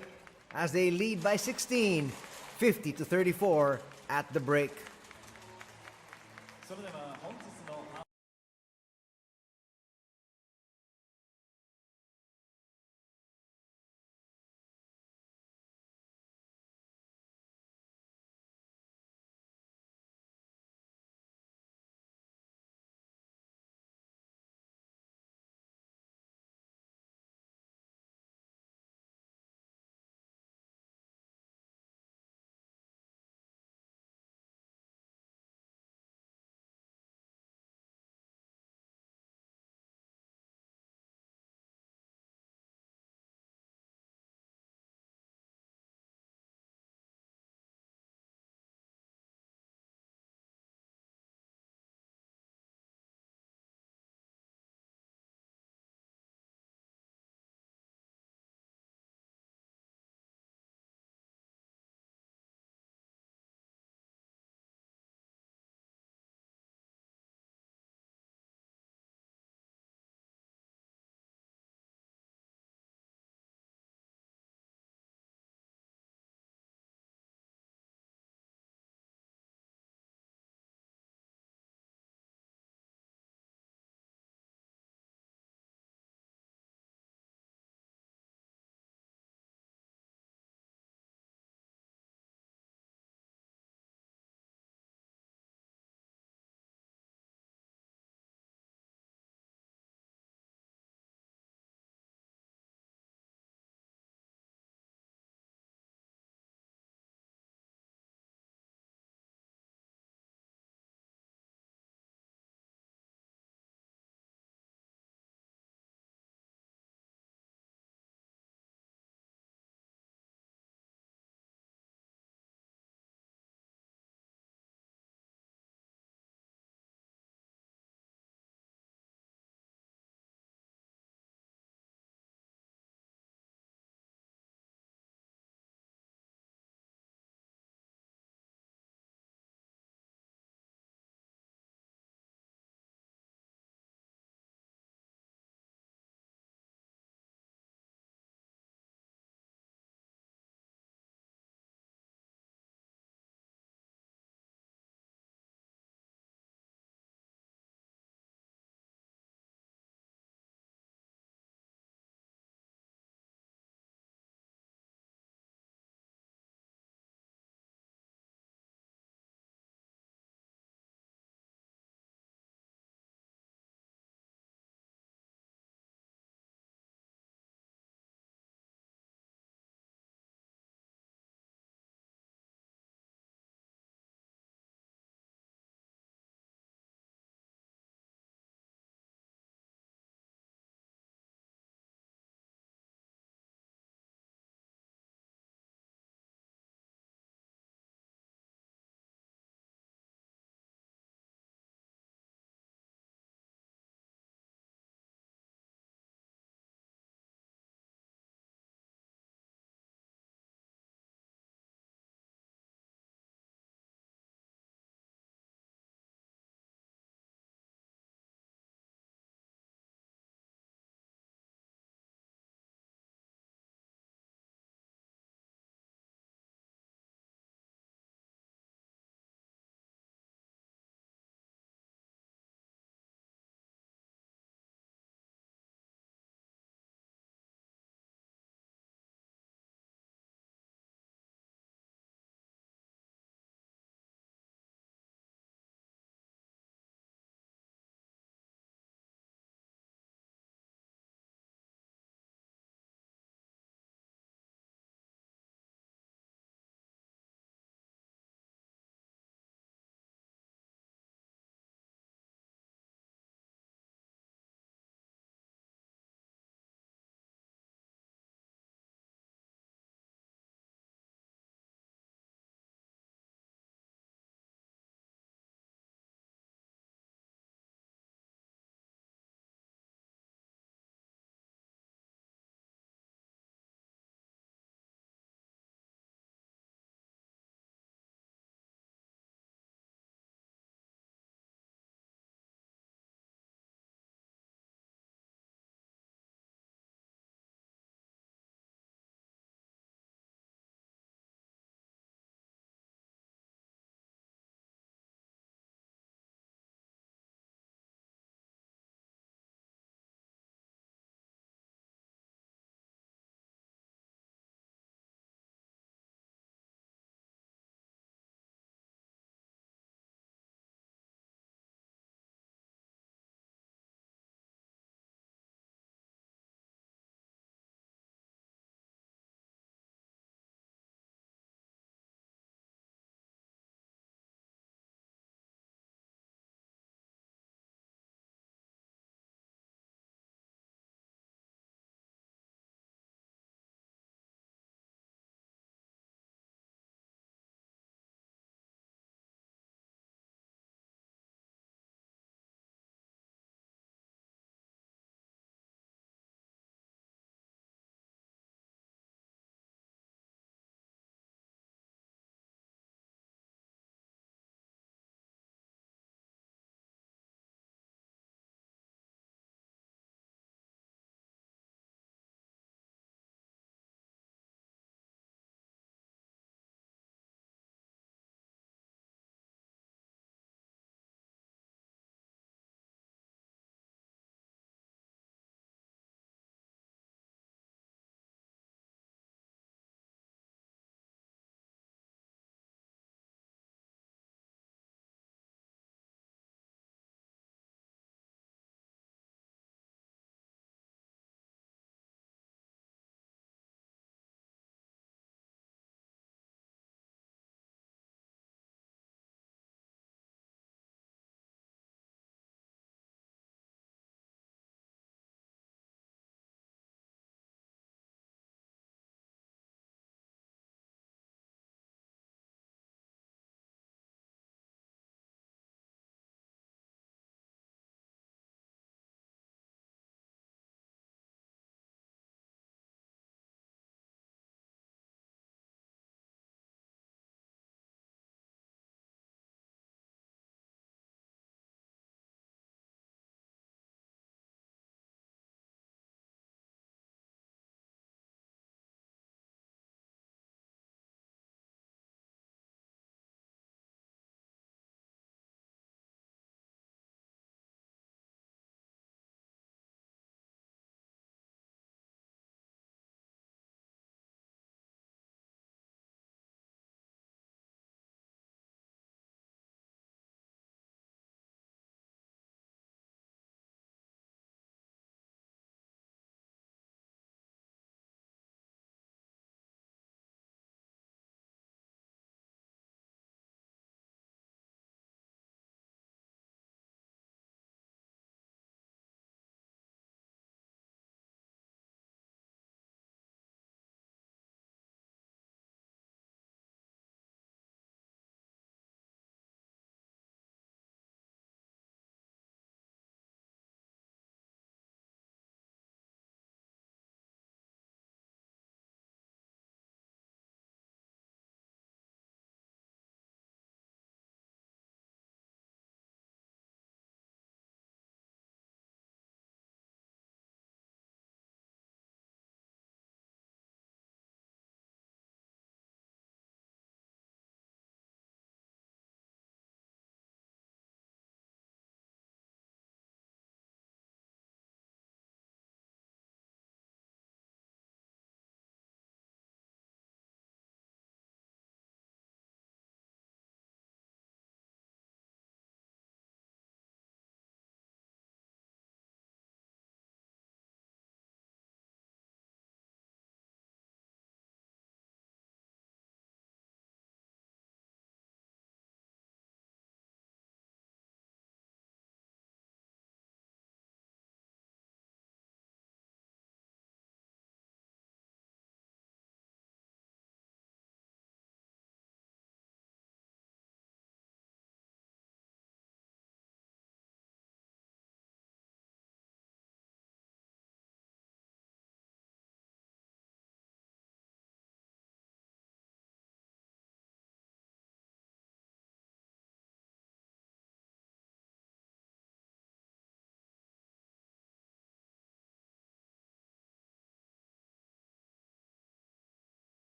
as they lead by 16, 50-34 at the break. それでは本日の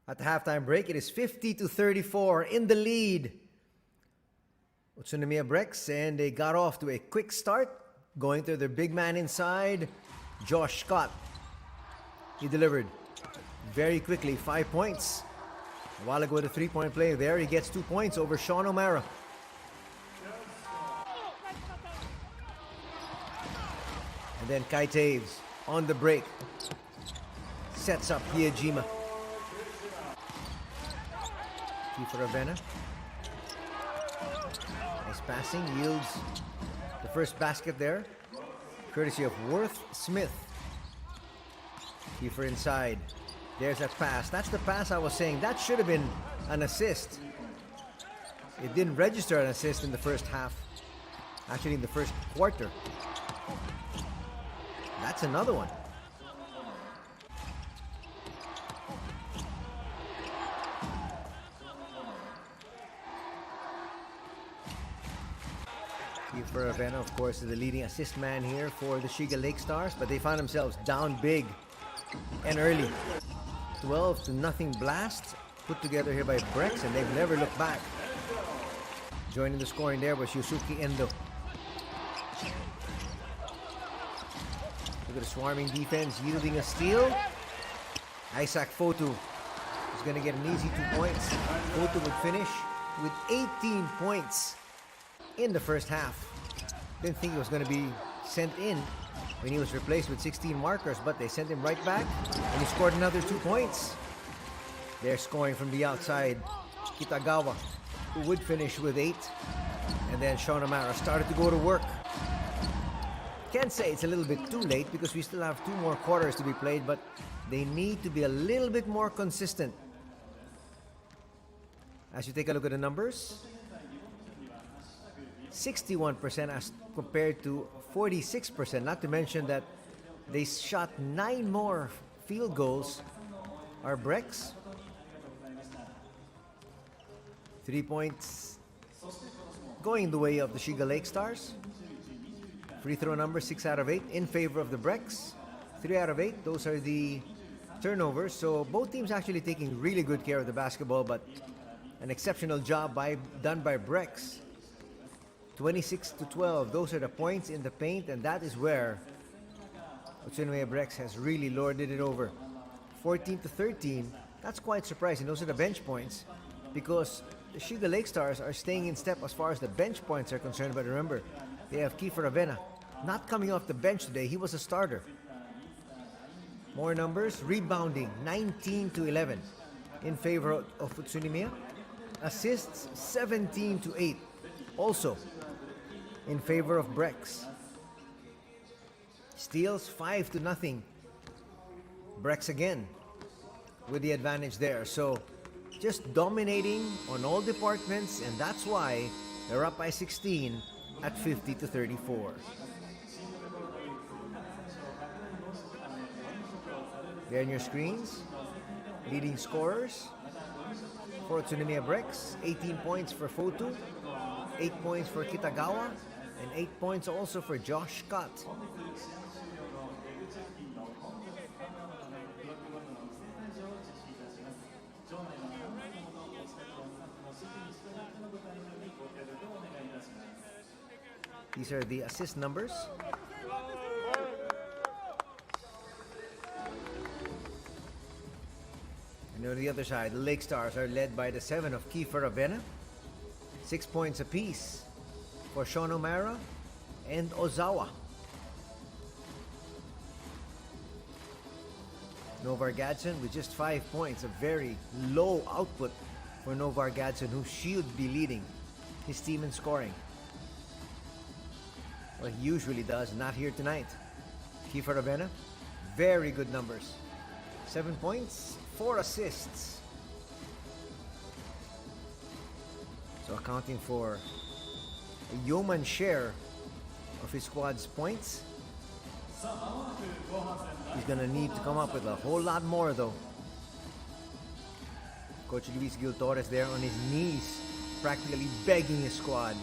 At the halftime break, it is 50-34 in the lead. UTSUNOMIYA BREX, and they got off to a quick start, going to their big man inside, Josh Scott. He delivered very quickly, 5 points. A while ago with a 3-point play there, he gets 2 points over Sean O'Mara. And then Kai Taves on the break. Sets up Hiejima. For Ravenna. Nice passing, yields the first basket there, courtesy of Worth Smith. Kiefer inside. There's that pass. That's the pass I was saying. That should have been an assist. It didn't register an assist in the first half. Actually, in the first quarter. That's another one. For Ravenna, of course, is the leading assist man here for the Shiga LAKESTARS, but they found themselves down big and early. 12-0 blast put together here by BREX, and they've never looked back. Joining the scoring there was Yusuke Endo. Look at the swarming defense, yielding a steal. Isaac Fotu is going to get an easy 2 points. Fotu would finish with 18 points in the first half. Didn't think he was going to be sent in when he was replaced with 16 markers, but they sent him right back, and he scored another 2 points. They're scoring from the outside. Kitagawa, who would finish with 8. And then Sean O'Mara started to go to work. Can't say it's a little bit too late because we still have 2 more quarters to be played, but they need to be a little bit more consistent. As you take a look at the numbers, 61% as compared to 46%. Not to mention that they shot 9 more field goals. Our BREX, 3 points going the way of the Shiga LAKESTARS. Free throw number 6 out of 8 in favor of the BREX. 3 out of 8, those are the turnovers. So both teams actually taking really good care of the basketball, but an exceptional job done by BREX. 26-12, those are the points in the paint, and that is where UTSUNOMIYA BREX has really lorded it over. 14-13, that's quite surprising. Those are the bench points, because the Shiga LAKESTARS are staying in step as far as the bench points are concerned. But remember, they have Kiefer Ravenna not coming off the bench today. He was a starter. More numbers, rebounding 19-11 in favor of UTSUNOMIYA. Assists 17-8, also in favor of BREX. Steals 5-0. BREX again with the advantage there. So just dominating on all departments, and that's why they're up by 16 at 50-34. There on your screens, leading scorers for UTSUNOMIYA BREX, 18 points for Fotu, 8 points for Kitagawa, and 8 points also for Josh Scott. These are the assist numbers. And on the other side, the LAKESTARS are led by the 7 of Kiefer Ravenna. 6 points apiece for Sean O'Mara and Ozawa. Novar Gadson with just 5 points, a very low output for Novar Gadson, who should be leading his team in scoring. Well, he usually does, not here tonight. Kiefer Ravenna, very good numbers. 7 points, 4 assists. So accounting for a yeoman share of his squad's points. He's gonna need to come up with a whole lot more though. Coach Luis Gil Torres there on his knees, practically begging his squad,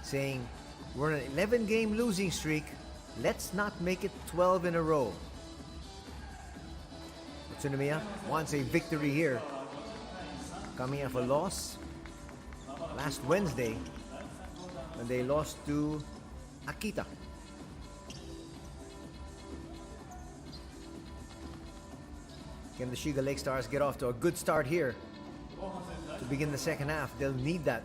saying, we're on an 11-game losing streak. Let's not make it 12 in a row. UTSUNOMIYA wants a victory here coming off a loss last Wednesday when they lost to Akita. Can the Shiga LAKESTARS get off to a good start here to begin the second half? They'll need that.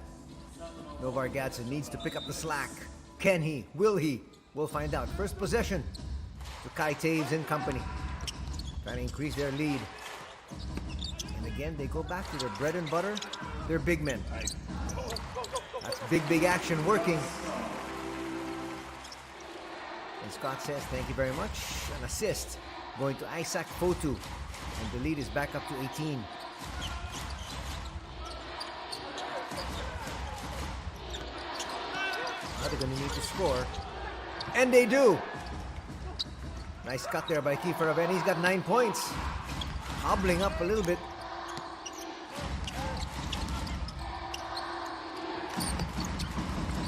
Novar Gadsden needs to pick up the slack. Can he? Will he? We'll find out. First possession to Kai Taves and company. Trying to increase their lead. And again, they go back to their bread and butter, their big men. That's big action working. And Scott says, thank you very much. An assist going to Isaac Fotu. And the lead is back up to 18. Now they're going to need to score. And they do. Nice cut there by Kiefer Aven. He's got 9 points. Hobbling up a little bit.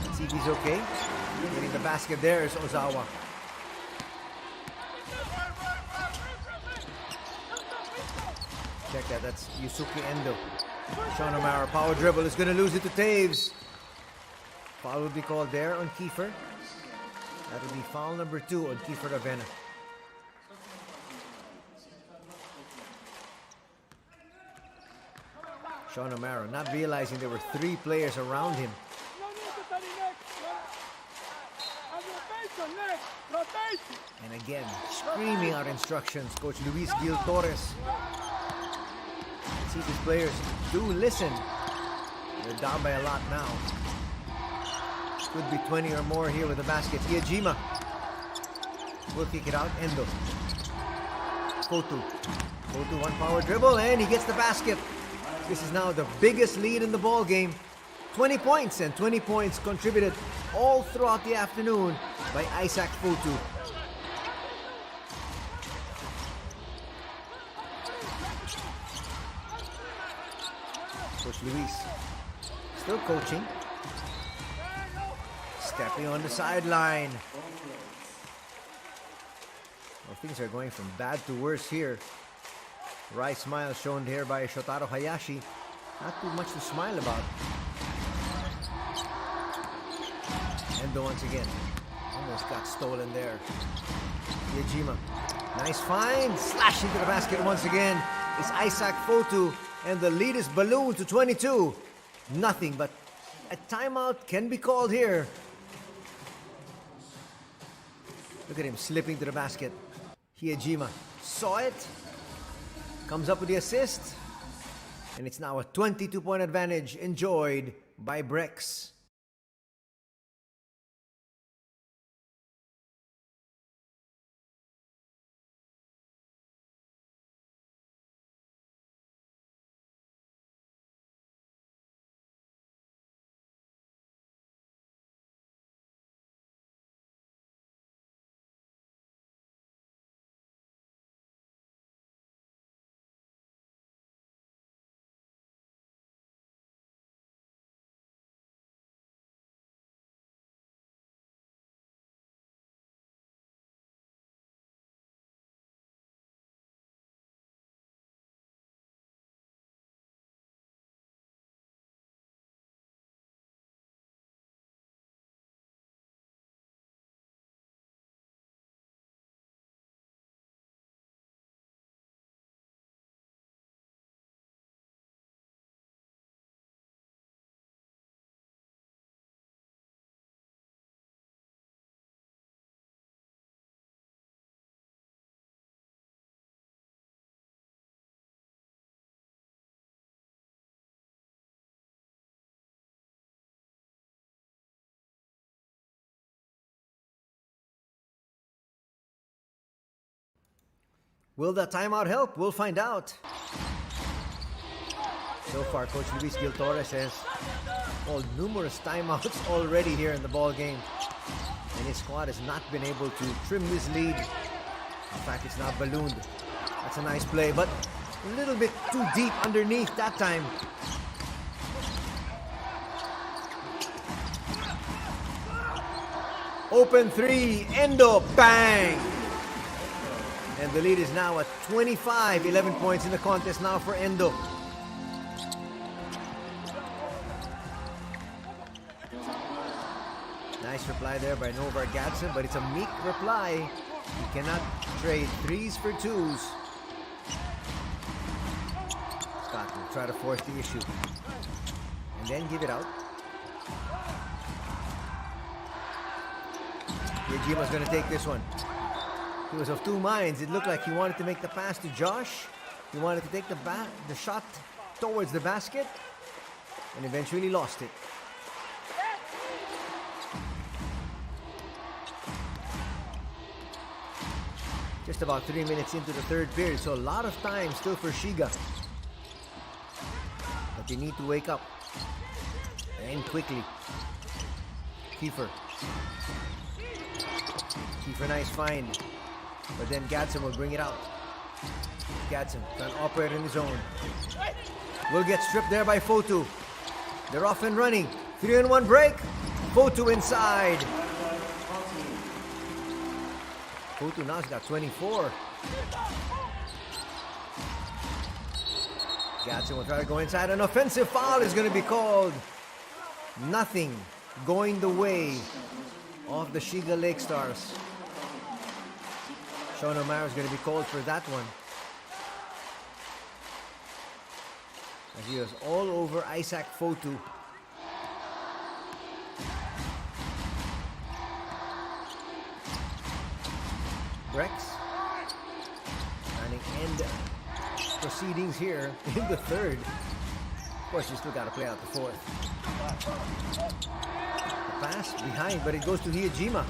Let's see if he's okay. Getting the basket there is Ozawa. Check that, that's Yusuke Endo. Sean O'Mara, power dribble, is going to lose it to Taves. Foul will be called there on Kiefer. That will be foul number 2 on Kiefer Avena. Sean O'Mara not realizing there were 3 players around him. And again, screaming out instructions, Coach Luis Gil Torres. See, these players do listen. They're down by a lot now. Could be 20 or more here with the basket. Iajima will kick it out. Endo. Fotu. Fotu, one power dribble, and he gets the basket. This is now the biggest lead in the ball game. 20 points, and 20 points contributed all throughout the afternoon by Isaac Fotu. Coach Luis still coaching. Stepping on the sideline. Well, things are going from bad to worse here. Wry smile shown here by Shotaro Hayashi. Not too much to smile about. Endo once again. Almost got stolen there. Iajima. Nice find. Slash into the basket once again. It's Isaac Fotu. And the lead is ballooned to 22. Nothing but a timeout can be called here. Look at him slipping to the basket. Iajima saw it. Comes up with the assist. And it's now a 22-point advantage enjoyed by BREX. Will that timeout help? We'll find out. So far, Coach Luis Gil Torres has called numerous timeouts already here in the ball game. And his squad has not been able to trim this lead. In fact, it's not ballooned. That's a nice play, but a little bit too deep underneath that time. Open three, Endo, bang! And the lead is now at 25, 11 points in the contest now for Endo. Nice reply there by Novar Gadsden, but it's a meek reply. You cannot trade threes for twos. Scott will try to force the issue. And then give it out. Yajima's going to take this one. He was of two minds. It looked like he wanted to make the pass to Josh. He wanted to take the shot towards the basket. And eventually lost it. Just about 3 minutes into the third period, so a lot of time still for Shiga. But they need to wake up. And quickly. Kiefer, nice find. But then Gadsden will bring it out. Gadsden can operate in his own. Will get stripped there by Fotu. They're off and running. 3-on-1 break. Fotu inside. Fotu now's got 24. Gadsden will try to go inside. An offensive foul is going to be called. Nothing going the way of the Shiga LAKESTARS. Sean O'Mara is going to be called for that one. As he was all over Isaac Fotu. BREX trying to end proceedings here in the third. Of course, you still got to play out the fourth. The pass behind, but it goes to Hiyajima.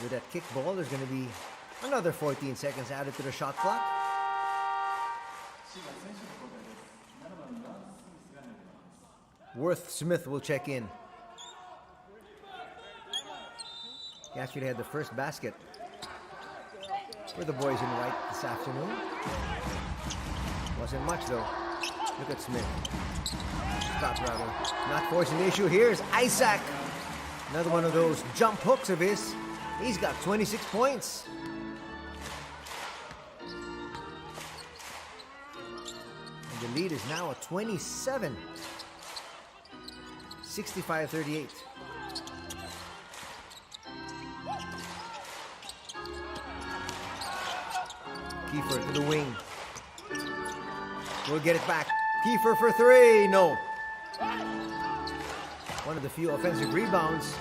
With that kick ball, there's going to be another 14 seconds added to the shot clock. Worth Smith will check in. He actually had the first basket for the boys in white this afternoon. Wasn't much though. Look at Smith. Scott rather. Not forcing the issue. Here's Isaac. Another one of those jump hooks of his. He's got 26 points. And the lead is now at 27. 65-38. Kiefer to the wing. We'll get it back. Kiefer for three. No. One of the few offensive rebounds.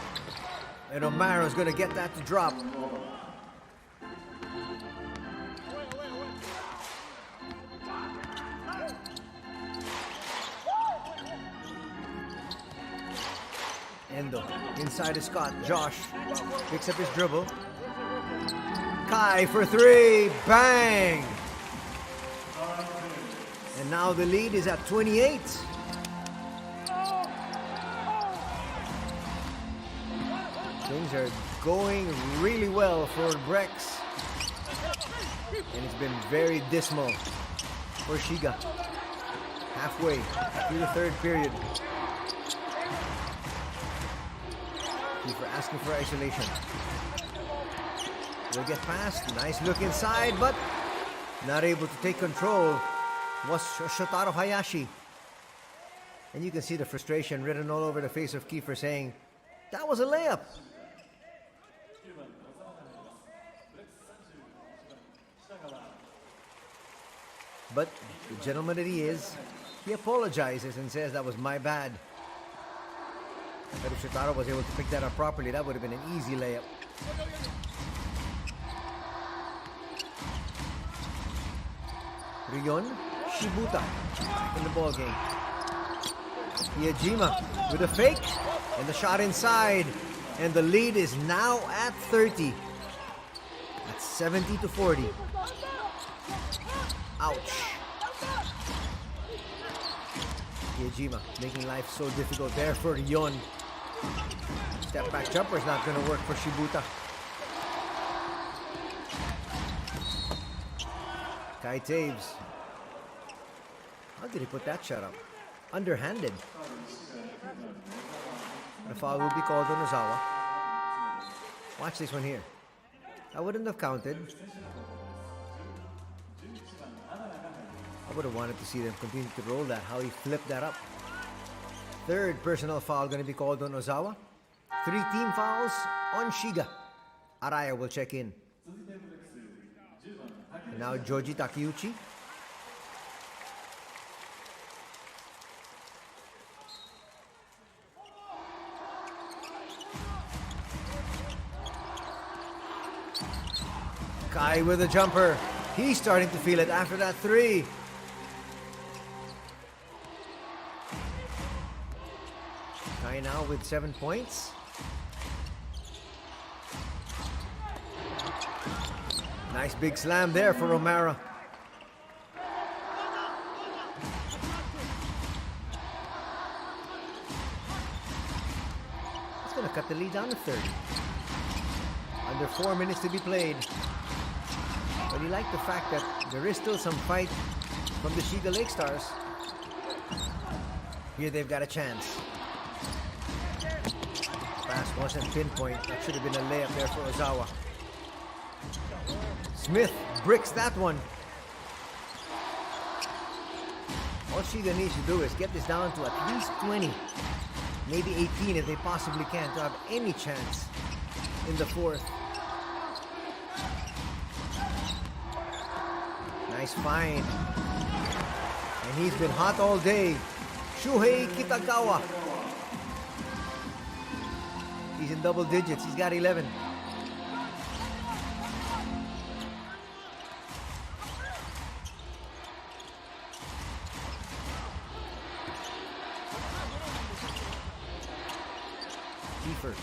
And O'Mara's going to get that to drop. Endo inside to Scott. Josh picks up his dribble. Kai for three. Bang! And now the lead is at 28. Things are going really well for BREX. And it's been very dismal for Shiga. Halfway through the third period. Kiefer asking for isolation. Will get past. Nice look inside, but not able to take control was Shotaro Hayashi. And you can see the frustration written all over the face of Kiefer saying, that was a layup. But the gentleman that he is, he apologizes and says that was my bad. But if Shotaro was able to pick that up properly, that would have been an easy layup. Ryon Shibuta back in the ball game. Hiyajima with a fake and the shot inside, and the lead is now at 30. At 70-40. Ouch. Hiyajima making life so difficult there for Ryon. Step back jumper is not going to work for Shibuta. Kai Taves. How did he put that shot up? Underhanded. The foul will be called on Ozawa. Watch this one here. I wouldn't have counted. I would have wanted to see them continue to roll that, how he flipped that up. Third personal foul going to be called on Ozawa. 3 team fouls on Shiga. Araya will check in. And now Joji Takeuchi. Kai with a jumper. He's starting to feel it after that 3. Kai now with 7 points. Nice big slam there for Romero. It's going to cut the lead down to 30. Under 4 minutes to be played. But you like the fact that there is still some fight from the Shiga LAKESTARS. Here they've got a chance. Pass wasn't pinpoint. That should have been a layup there for Ozawa. Smith bricks that one. All Shiga needs to do is get this down to at least 20. Maybe 18 if they possibly can to have any chance in the 4th. Nice find. And he's been hot all day. Shuhei Kitagawa. He's in double digits. He's got 11. Kiefer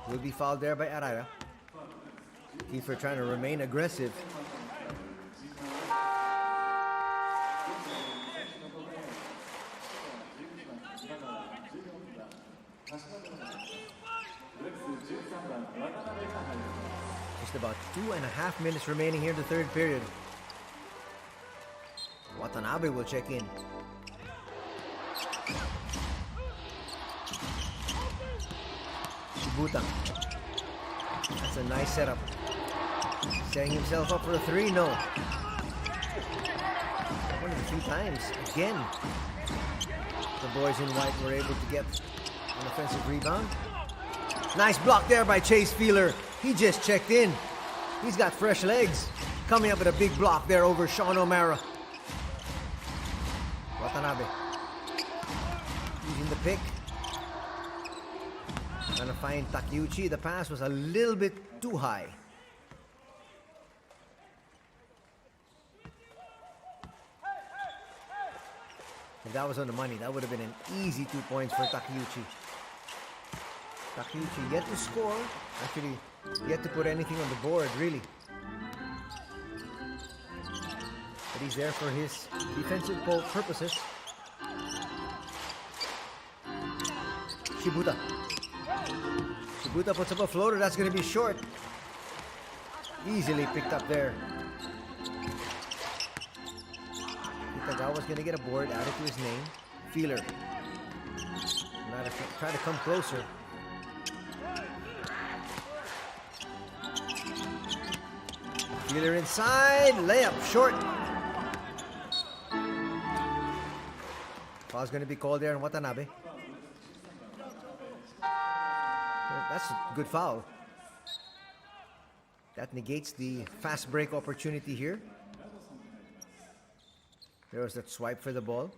will be fouled there by Araya. Kiefer trying to remain aggressive. Just about 2.5 minutes remaining here in the 3rd period. Watanabe will check in. Shibuta. That's a nice setup. Setting himself up for a 3, no. One of the few times, again, the boys in white were able to get an offensive rebound. Nice block there by Chase Feeler. He just checked in. He's got fresh legs. Coming up with a big block there over Sean O'Mara. Watanabe. Using the pick. Trying to find Takeuchi. The pass was a little bit too high. If that was on the money, that would have been an easy 2 points for Takeuchi. Takeuchi yet to score. Actually, yet to put anything on the board, really. But he's there for his defensive purposes. Shibuta. Shibuta puts up a floater. That's going to be short. Easily picked up there. Kitagawa's going to get a board added to his name. Feeler. Try to come closer. Feeler inside. Layup short. Foul's going to be called there on Watanabe. That's a good foul. That negates the fast break opportunity here. There was that swipe for the ball.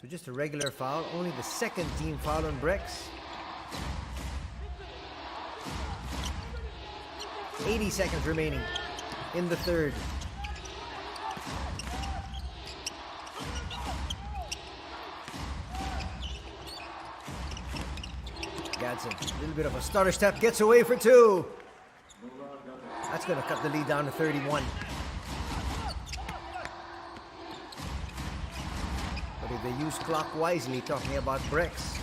So just a regular foul. Only the 2nd team foul on BREX. 80 seconds remaining in the 3rd. Gadsden, a little bit of a stutter step, gets away for 2. That's going to cut the lead down to 31. But if they use clock wisely, talking about BREX,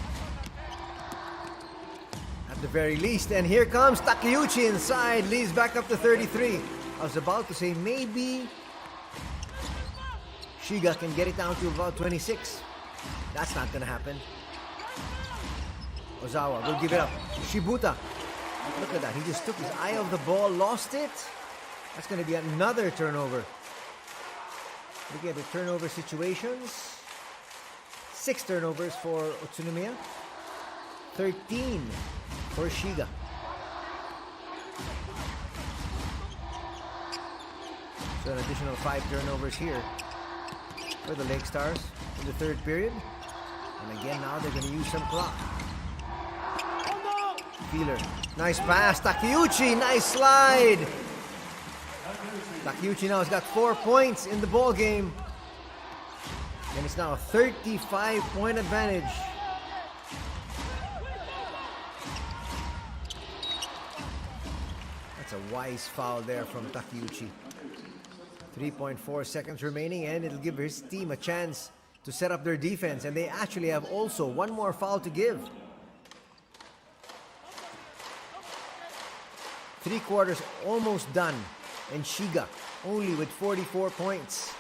at the very least. And here comes Takeuchi inside, leads back up to 33. I was about to say maybe Shiga can get it down to about 26. That's not going to happen. Ozawa will give it up. Shibuta. Look at that. He just took his eye off the ball, lost it. That's going to be another turnover. Look at the turnover situations. 6 turnovers for UTSUNOMIYA. 13 for SHIGA. So an additional 5 turnovers here for the LAKESTARS in the third period. And again, now they're going to use some clock. Feeler. Nice pass. Takeuchi. Nice slide. Takeuchi now has got 4 points in the ball game. And it's now a 35-point advantage. That's a wise foul there from Takeuchi. 3.4 seconds remaining, and it'll give his team a chance to set up their defense. And they actually have also one more foul to give. 3 quarters almost done, and SHIGA only with 44 points.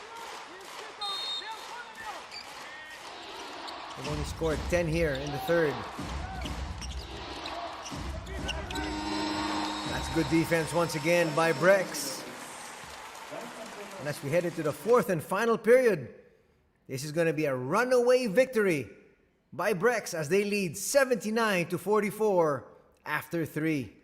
They've only scored 10 here in the third. That's good defense once again by BREX. And as we head into the fourth and final period, this is going to be a runaway victory by BREX as they lead 79-44 after 3.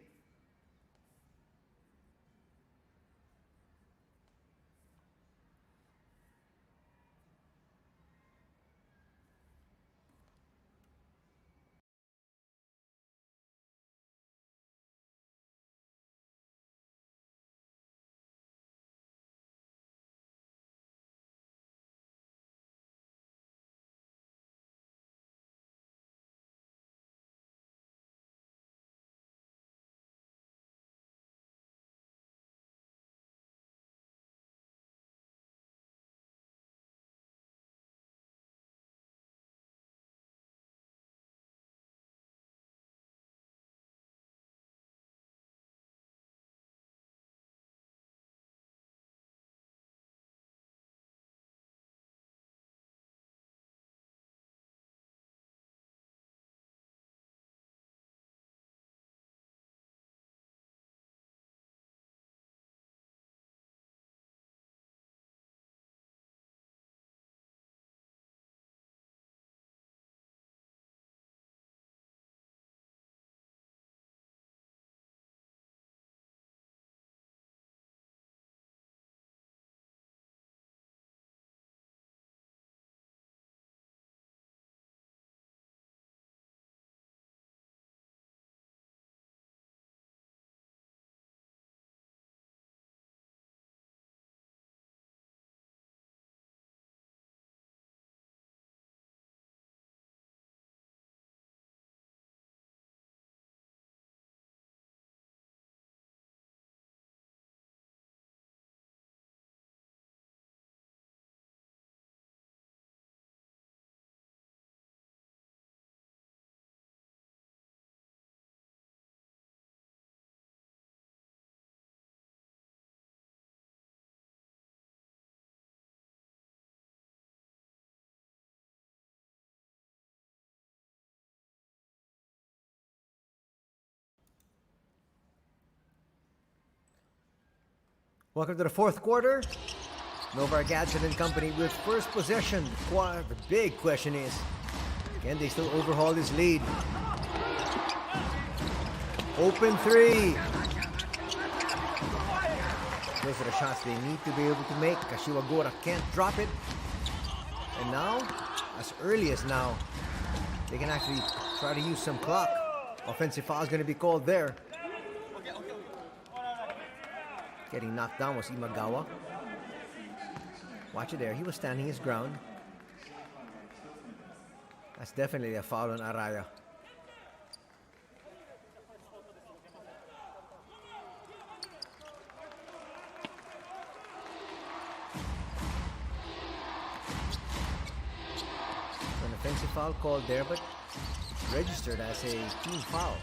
Welcome to the fourth quarter. Novar Gadget and company with first possession. The big question is, can they still overhaul this lead? Open 3. Those are the shots they need to be able to make. Kashiwagura can't drop it. And now, as early as now, they can actually try to use some clock. Offensive foul is going to be called there. Getting knocked down was Imagawa. Watch it there. He was standing his ground. That's definitely a foul on Araya. An offensive foul called there, but it's registered as a team foul.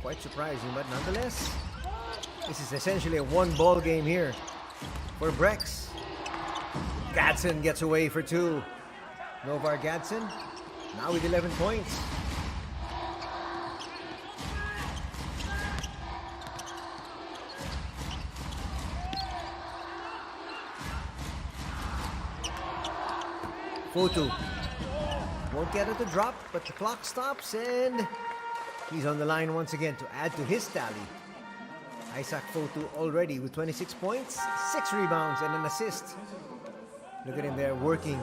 Quite surprising, but nonetheless, this is essentially a one-ball game here for BREX. Gadsden gets away for 2. Novar Gadsden now with 11 points. Fotu won't get it to drop, but the clock stops and he's on the line once again to add to his tally. Isaac Fotu already with 26 points, 6 rebounds, and an assist. Look at him there working.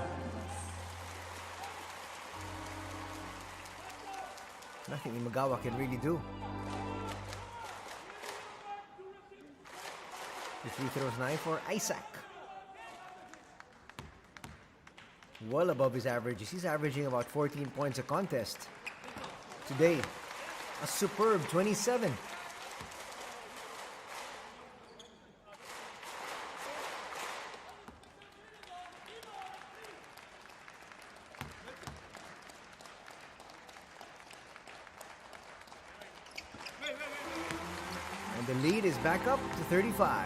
Nothing Imagawa can really do. The free throws 9 for Isaac. Well above his averages. He's averaging about 14 points a contest. Today, a superb 27. And the lead is back up to 35.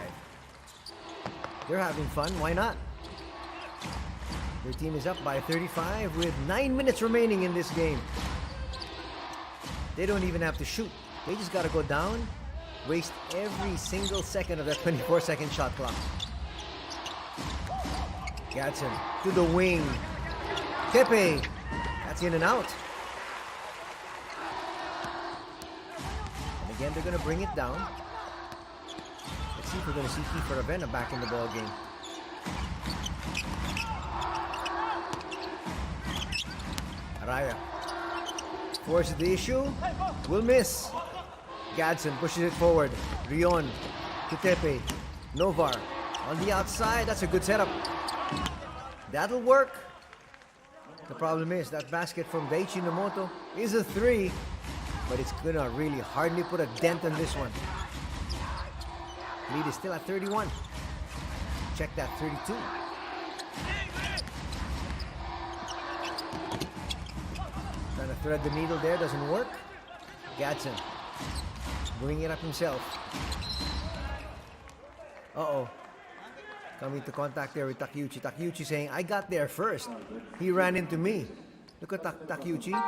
They're having fun, why not? Their team is up by 35 with 9 minutes remaining in this game. They don't even have to shoot. They just got to go down, waste every single second of that 24-second shot clock. Gadsden to the wing. Tepe. That's in and out. And again, they're going to bring it down. Let's see if we're going to see Kiefer Avena back in the ball game. Araya forces the issue, will miss. Gadsden pushes it forward. Rion to Tepe. Novar on the outside. That's a good setup. That'll work. The problem is that basket from Daichi Nomoto is a 3, but it's gonna really hardly put a dent on this one. Lead is still at 31. Check that, 32. Trying to thread the needle there, doesn't work. Gadsden bringing it up himself. Uh-oh. Coming to contact there with Takeuchi. Takeuchi saying, I got there first. He ran into me. Look at Takeuchi.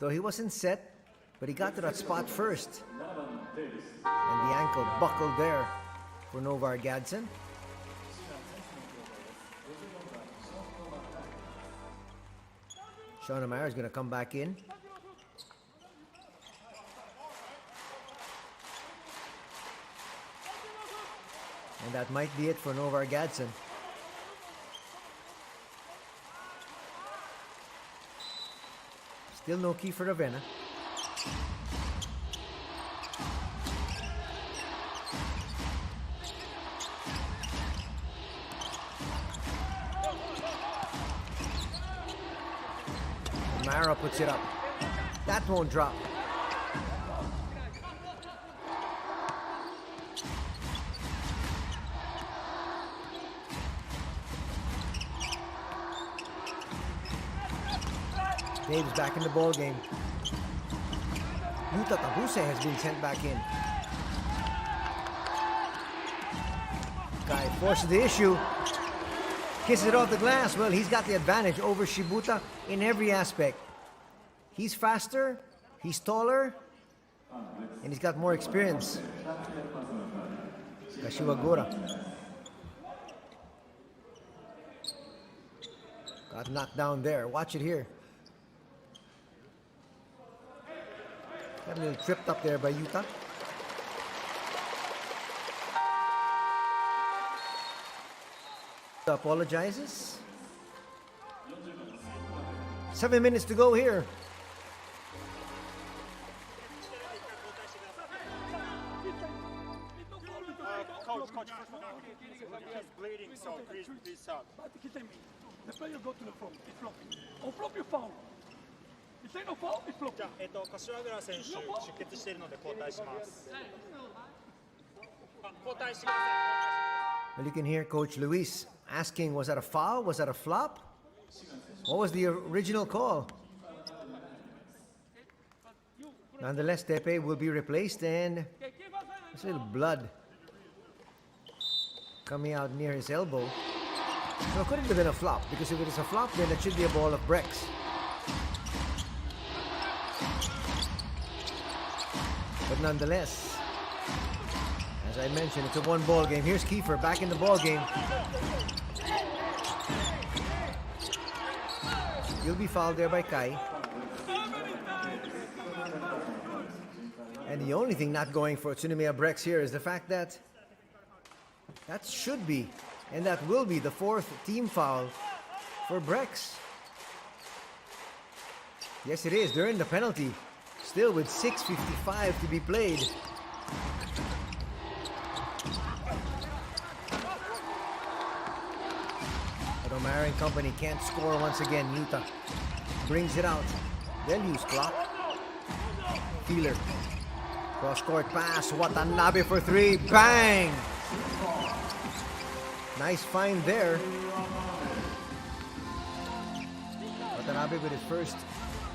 Though he wasn't set, but he got to that spot first. And the ankle buckled there for Novar Gadsden. Shonemeyer is going to come back in. And that might be it for Novar Gadsden. Still no key for Ravenna. Mara puts it up. That won't drop. Dave's back in the ball game. Yuta Tabuse has been sent back in. Guy forces the issue. Kisses it off the glass. Well, he's got the advantage over Shibuta in every aspect. He's faster, he's taller, and he's got more experience. Kashiwagura. Got knocked down there. Watch it here. Got a little tripped up there by Yuta. Apologizes. 7 minutes to go here. Coach, he's bleeding, so please stop. The player go to the front, it's flopping. On flop you foul. It's ain't no foul, it's flopping. 柏倉選手、出血しているので交代します。交代してください。 Well, you can hear Coach Luis asking, was that a foul? Was that a flop? What was the original call? Nonetheless, Tepe will be replaced, and there's a little blood coming out near his elbow. So it couldn't have been a flop, because if it is a flop, then it should be a ball of BREX. But nonetheless, as I mentioned, it's a one-ball game. Here's Kiefer back in the ball game. He'll be fouled there by Kai. And the only thing not going for Utsunomiya BREX here is the fact that that should be, and that will be, the fourth team foul for BREX. Yes, it is. They're in the penalty. Still with 6:55 to be played. But O'Mara and company can't score once again. Yuta brings it out. They'll use clock. Feeler. Cross-court pass. Watanabe for three. Bang! Nice find there. Watanabe with his first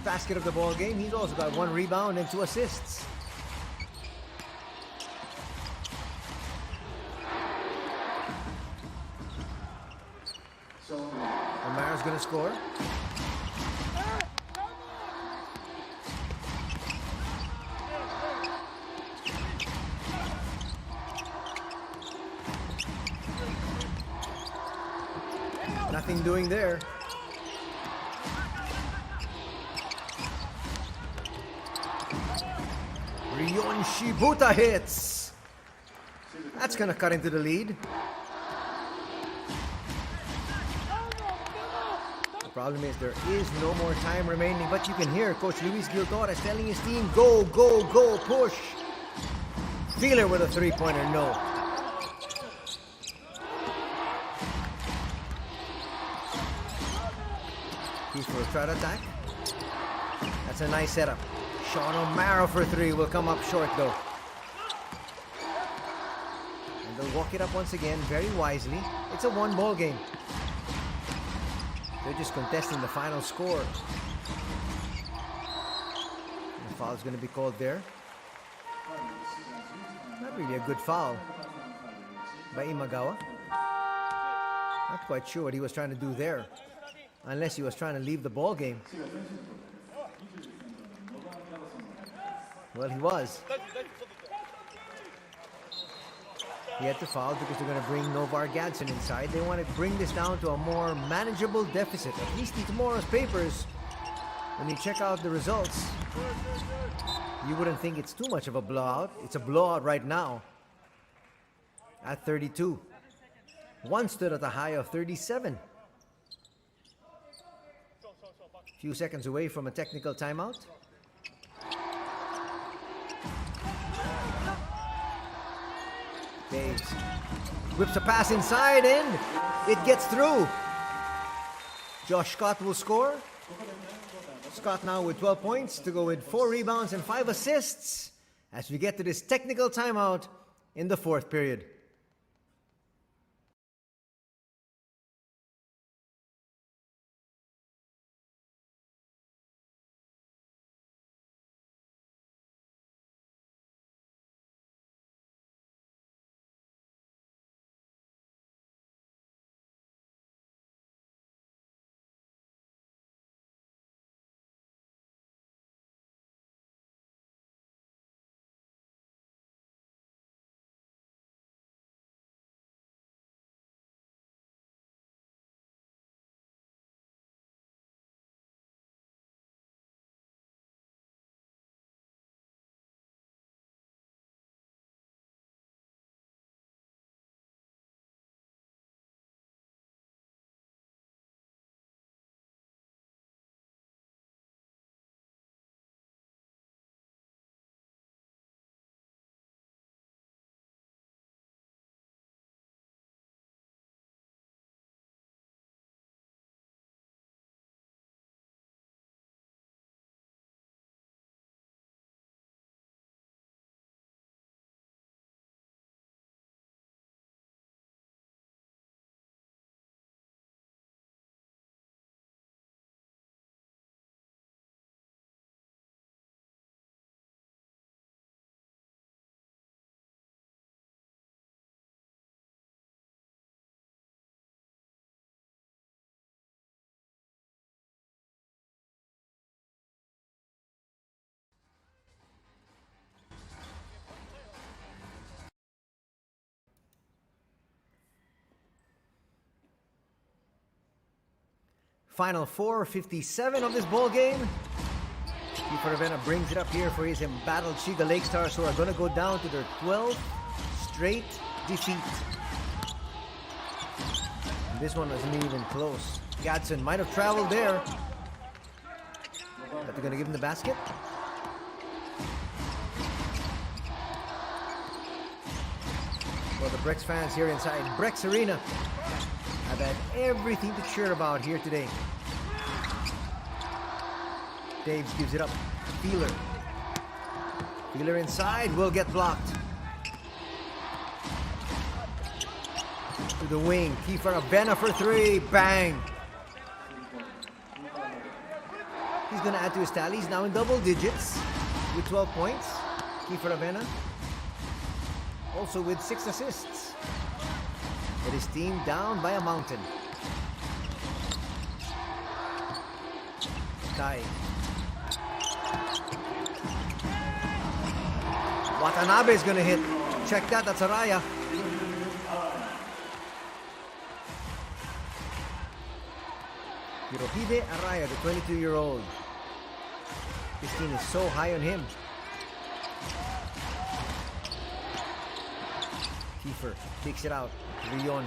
basket of the ball game. He's also got 1 rebound and 2 assists. O'Mara's gonna score. Nothing doing there. Rion Shibuta hits. That's gonna cut into the lead. The problem is there is no more time remaining, but you can hear Coach Luis Giltorres telling his team, go, go, go, push. Feeler with a three-pointer, no. He's for a try to attack. That's a nice setup. Sean O'Mara for three will come up short though. And they'll walk it up once again very wisely. It's a 1-ball game. They're just contesting the final score. The foul's going to be called there. Not really a good foul by Imagawa. Not quite sure what he was trying to do there. Unless he was trying to leave the ball game. Well, he was. He had to foul because they're going to bring Novar Gadsden inside. They want to bring this down to a more manageable deficit. At least in tomorrow's papers, when you check out the results, you wouldn't think it's too much of a blowout. It's a blowout right now at 32. One stood at a high of 37. Few seconds away from a technical timeout. Daves whips a pass inside and it gets through. Josh Scott will score. Scott now with 12 points to go with 4 rebounds and 5 assists as we get to this technical timeout in the 4th period. Final 4:57 of this ball game. Kiefer Avena brings it up here for his embattled Shiga LAKESTARS, who are going to go down to their 12th straight defeat. And this one wasn't even close. Gadsden might have traveled there. But they're going to give him the basket. Well, the BREX fans here inside BREX Arena have had everything to cheer about here today. Daves gives it up. Feeler. Feeler inside will get blocked. To the wing. Kiefer Avena for three. Bang. He's going to add to his tally. He's now in double digits with 12 points. Kiefer Avena also with 6 assists. But his team down by a mountain. Tai. Watanabe is going to hit. Check that, that's Araya. Hirohide Araya, the 22-year-old. This team is so high on him. Kiefer takes it out. Rion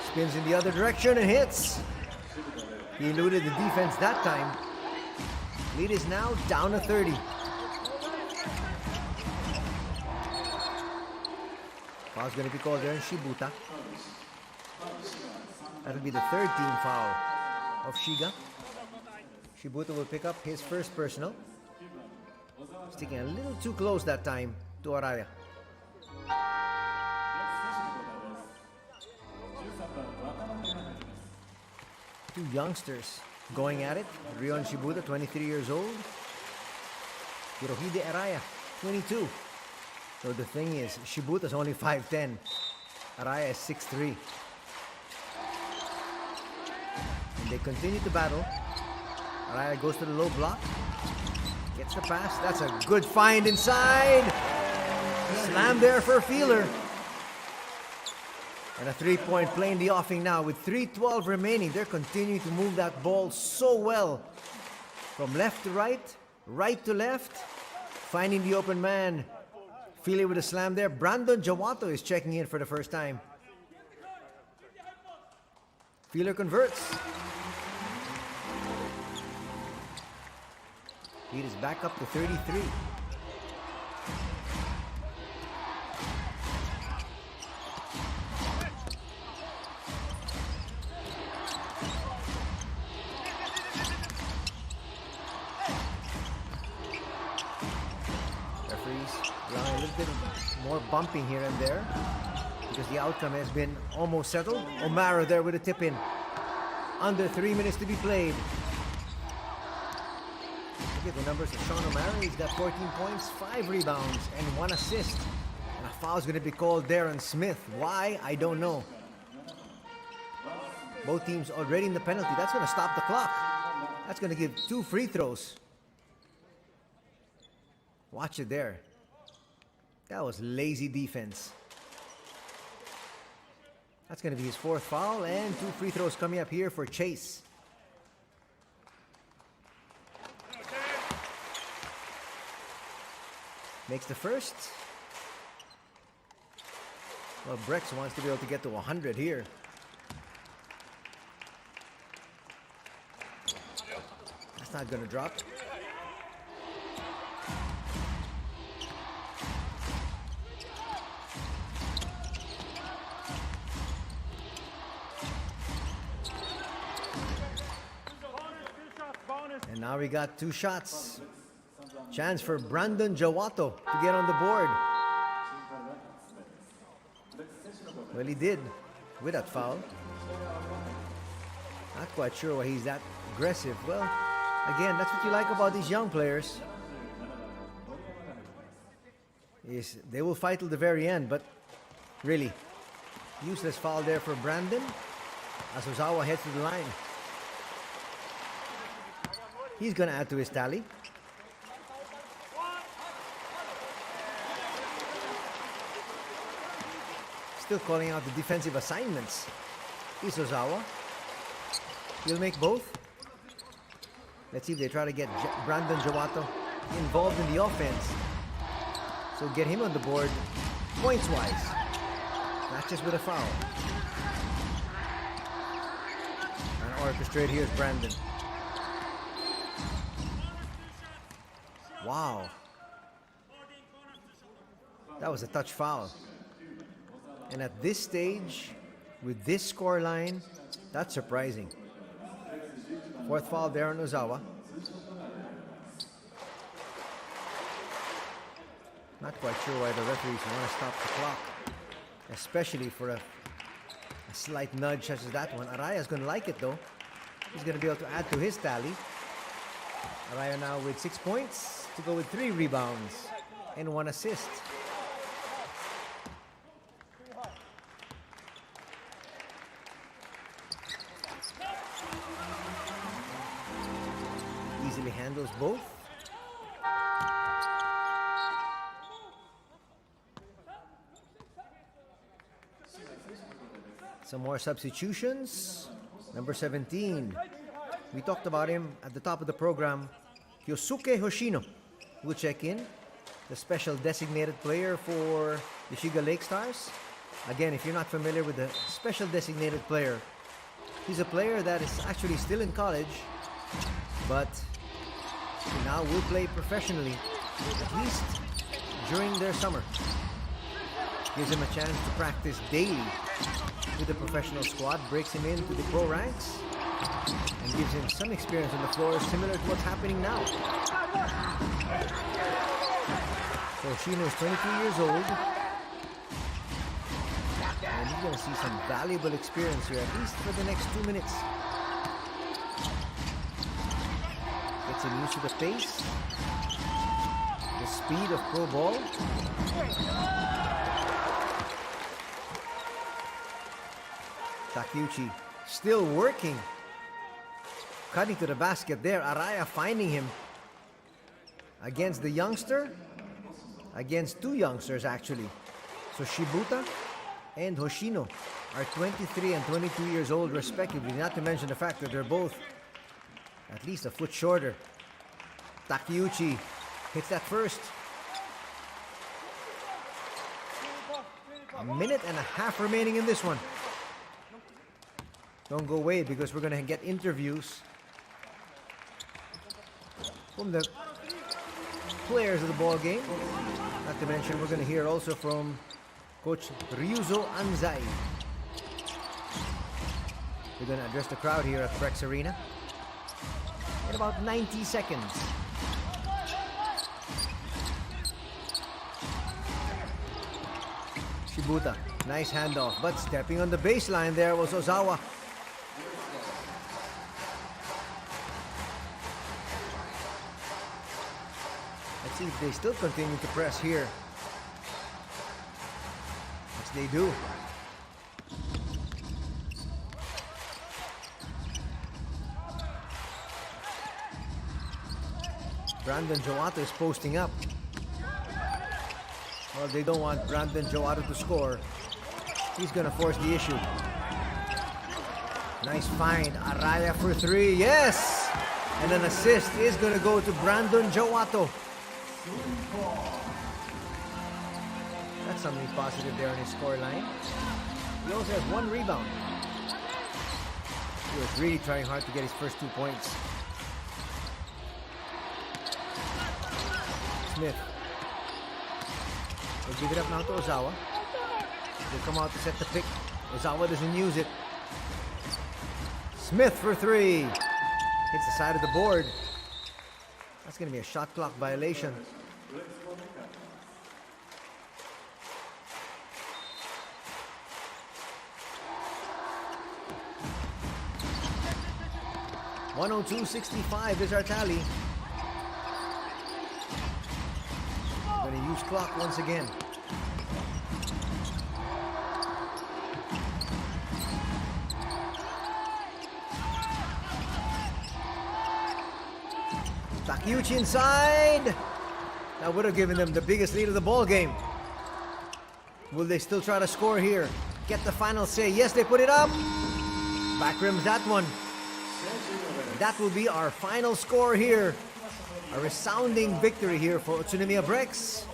spins in the other direction and hits. He eluded the defense that time. Lead is now down to 30. Foul's going to be called there in Shibuta. That'll be the third team foul of Shiga. Shibuta will pick up his first personal. Sticking a little too close that time to Araya. Two youngsters going at it. Rion Shibuta, 23 years old. Hirohide Araya, 22. So the thing is, Shibuta's only 5'10". Araya is 6'3". And they continue to battle. Araya goes to the low block. Gets the pass. That's a good find inside. Slam there for a feeler. And a three-point play in the offing now with 3:12 remaining. They're continuing to move that ball so well. From left to right, right to left. Finding the open man. Feeler with a slam there. Brandon Jawato is checking in for the first time. Feeler converts. Lead is back up to 33. Allowing a little bit more bumping here and there because the outcome has been almost settled. O'Mara there with a tip in. Under 3 minutes to be played. Look at the numbers of Sean O'Mara. He's got 14 points, 5 rebounds, and 1 assist. And a foul is going to be called Darren Smith. Why? I don't know. Both teams already in the penalty. That's going to stop the clock. That's going to give 2 free throws. Watch it there. That was lazy defense. That's going to be his 4th foul, and 2 free throws coming up here for Chase. Makes the first. Well, BREX wants to be able to get to 100 here. That's not going to drop. And now we got 2 shots. Chance for Brandon Jawato to get on the board. Well, he did with that foul. Not quite sure why he's that aggressive. Well, again, that's what you like about these young players. Is they will fight till the very end, but really, useless foul there for Brandon as Ozawa heads to the line. He's going to add to his tally. Still calling out the defensive assignments. is Ozawa. He'll make both. Let's see if they try to get Brandon Jawato involved in the offense. So get him on the board points-wise, not just with a foul. And orchestrate, here's Brandon. Wow. That was a touch foul. And at this stage, with this score line, that's surprising. Fourth foul there on Ozawa. Not quite sure why the referees want to stop the clock, especially for a slight nudge such as that one. Araya's going to like it though. He's going to be able to add to his tally. Araya now with 6 points to go with 3 rebounds and 1 assist. Easily handles both. Some more substitutions. Number 17. We talked about him at the top of the program. Yosuke Hoshino will check in. The special designated player for the SHIGA LAKESTARS. Again, if you're not familiar with the special designated player, he's a player that is actually still in college, but now will play professionally, at least during their summer. Gives him a chance to practice daily with the professional squad, breaks him into the pro ranks, and gives him some experience on the floor similar to what's happening now. So Hoshino is 22 years old, and he's going to see some valuable experience here, at least for the next 2 minutes. Gets him used to the pace, the speed of pro ball. Takeuchi still working. Cutting to the basket there. Araya finding him against the youngster. Against 2 youngsters actually. So Shibuta and Hoshino are 23 and 22 years old respectively. Not to mention the fact that they're both at least a foot shorter. Takeuchi hits that first. A minute and a half remaining in this one. Don't go away because we're going to get interviews from the players of the ball game. Not to mention we're going to hear also from Coach Ryuzo Anzai. We're going to address the crowd here at BREX Arena in about 90 seconds. Shibuta, nice handoff, but stepping on the baseline there was Ozawa. Let's see if they still continue to press here. Yes, they do. Brandon Jawato is posting up. Well, they don't want Brandon Jawato to score. He's gonna force the issue. Nice find. Araya for 3. Yes! And an assist is gonna go to Brandon Jawato. That's something positive there on his scoreline. He also has 1 rebound. He was really trying hard to get his first 2 points. Smith. They'll give it up now to Ozawa. They'll come out to set the pick. Ozawa doesn't use it. Smith for 3. Hits the side of the board. That's going to be a shot clock violation. .102.65 is our tally. We're going to use clock once again. Takeuchi inside. That would have given them the biggest lead of the ball game. Will they still try to score here? Get the final say. Yes, they put it up. Back rims that one. That will be our final score here. A resounding victory here for UTSUNOMIYA BREX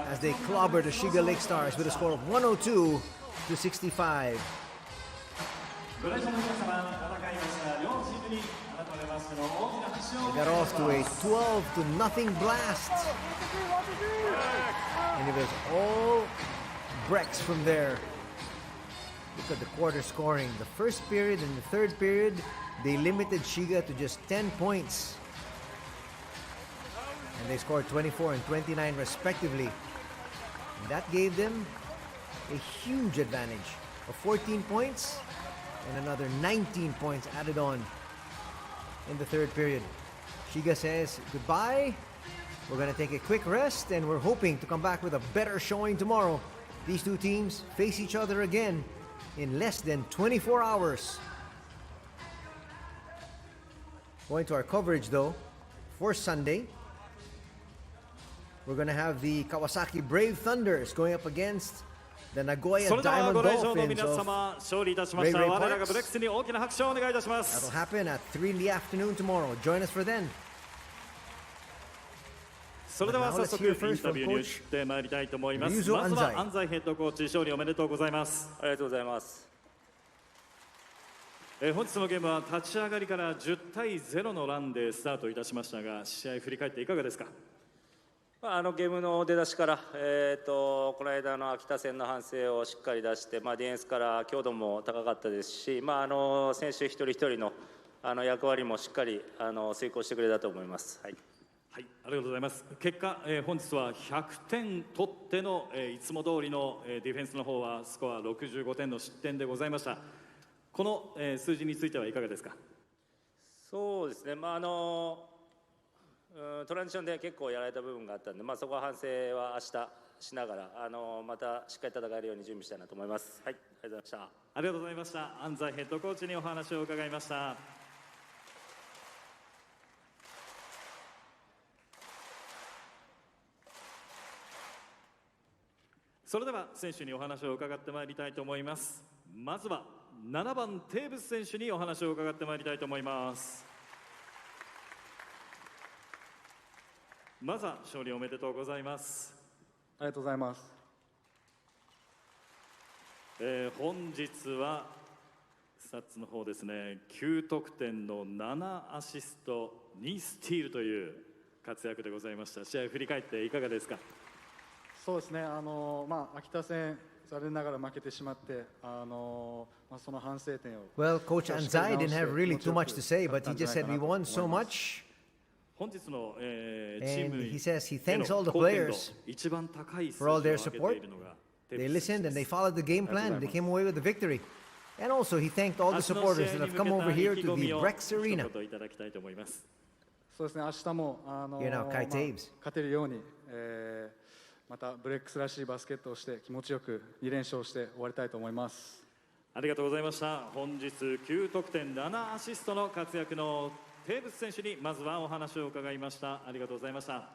as they clobber the SHIGA LAKESTARS with a score of 102 to 65. They got off to a 12-0 blast. And it was all BREX from there. Look at the quarter scoring. The first period and the third period, they limited SHIGA to just 10 points. And they scored 24 and 29 respectively. And that gave them a huge advantage of 14 points and another 19 points added on in the third period. SHIGA says goodbye. We're going to take a quick rest and we're hoping to come back with a better showing tomorrow. These two teams face each other again in less than 24 hours. Going to our coverage though, for Sunday, we're going to have the Kawasaki Brave Thunders going up against the Nagoya Diamond Dolphins of Ray Parks. That'll happen at 3 in the afternoon tomorrow. Join us for then. それでは早速インタビューに移ってまいりたいと思います。まずは安西ヘッドコーチ、勝利おめでとうございます。ありがとうございます。本日のゲームは立ち上がりから10対0のランでスタートいたしましたが、試合振り返っていかがですか。ゲームの出だしから、この間の秋田戦の反省をしっかり出して、ディフェンスから強度も高かったですし、選手一人一人の役割もしっかり遂行してくれたと思います。はい。はい、ありがとうございます。結果、本日は100点取っての、いつも通りの、ディフェンスの方はスコア65点の失点でございました。この、数字についてはいかがですか。そうですね。トランジションで結構やられた部分があったんで、そこは反省は明日しながら、またしっかり戦えるように準備したいなと思います。はい、ありがとうございました。ありがとうございました。安西ヘッドコーチにお話を伺いました。それでは選手にお話を伺ってまいりたいと思います。まずは7番テーブス選手にお話を伺ってまいりたいと思います。まずは勝利おめでとうございます。ありがとうございます。本日はスタッツの方ですね、9得点の7アシスト2スティールという活躍でございました。試合振り返っていかがですか。そうですね、秋田戦残念ながら負けてしまって、その反省点を。Well, Coach Anzai didn't have really too much to say, but he just said we won so much. 本日の、チ And ーム he says he thanks の all the 貢献度 players 一番高い数字 for all を their 上げて support. いるのが They listened and they followed the game plan and they came away with the victory. And also he thanked all the supporters that have come over here to the BREX arena. 一言いただきたいと思います。そうですね、明日もHere now, Kai Taves. 勝てるように、またブレックスらしいバスケットをして気持ちよく2連勝して終わりたいと思います。ありがとうございました。本日9得点7アシストの活躍のテーブス選手にまずはお話を伺いました。ありがとうございました。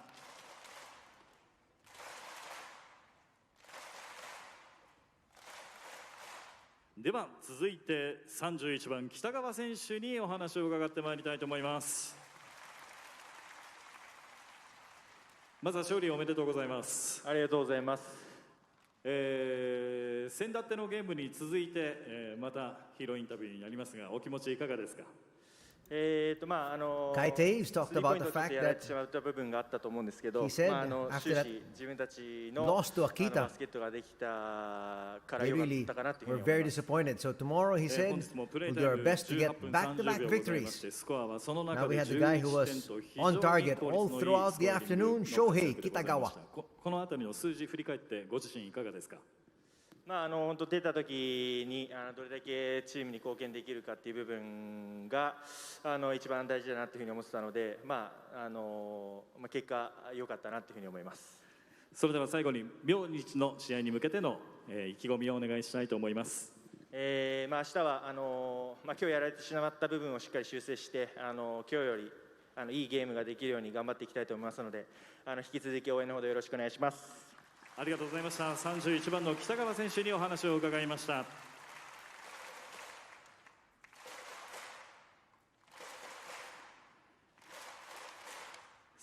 では続いて31番北川選手にお話を伺ってまいりたいと思います。まずは勝利おめでとうございます。ありがとうございます。先だってのゲームに続いて、またヒーローインタビューになりますが、お気持ちいかがですか。Kai Taves talked about the fact that he said after that loss to Akita, they really were very disappointed. So tomorrow, he said, we'll do our best to get back-to-back victories. Now we had the guy who was on target all throughout the afternoon, Shohei Kitagawa. このあたりの数字振り返ってご自身いかがですか。本当出た時にどれだけチームに貢献できるかっていう部分が一番大事だなというふうに思ってたので、結果良かったなというふうに思います。それでは最後に明日の試合に向けての意気込みをお願いしたいと思います。明日は今日やられてしまった部分をしっかり修正して今日よりいいゲームができるように頑張っていきたいと思いますので、引き続き応援のほどよろしくお願いします。ありがとうございました。31番の北川選手にお話を伺いました。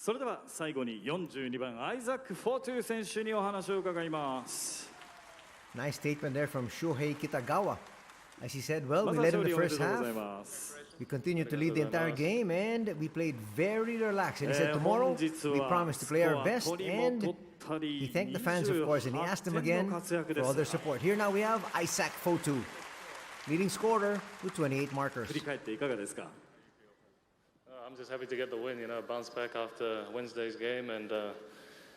それでは最後に42番アイザック・フォートゥ選手にお話を伺います。 Nice statement there from Shohei Kitagawa. As he said, well, ま we ずは led in 勝 the 利おめで first とうござい half. ます。 We continued to lead the entire game, and we played very relaxed. And he said, tomorrow, we promise to play our best, and he thanked the fans, of course, and he asked them again for all their support. Here now we have Isaac Fotu, leading scorer with 28 markers. 振り返っていかがですか？ I'm just happy to get the win, bounce back after Wednesday's game, and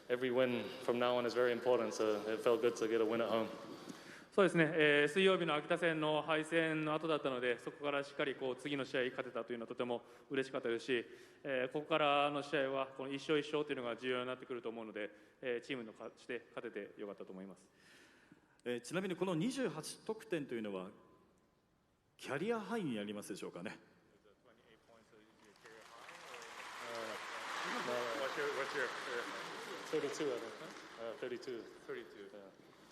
every win from now on is very important, so it felt good to get a win at home. そうですね、水曜日の秋田戦の敗戦の後だったので、そこからしっかり次の試合勝てたというのはとても嬉しかったですし、ここからの試合はこの一勝一勝というのが重要になってくると思うので、チームの勝ちで勝ててよかったと思います。ちなみにこの28得点というのはキャリアハイになりますでしょうかね。 What's your 32, I think. 32.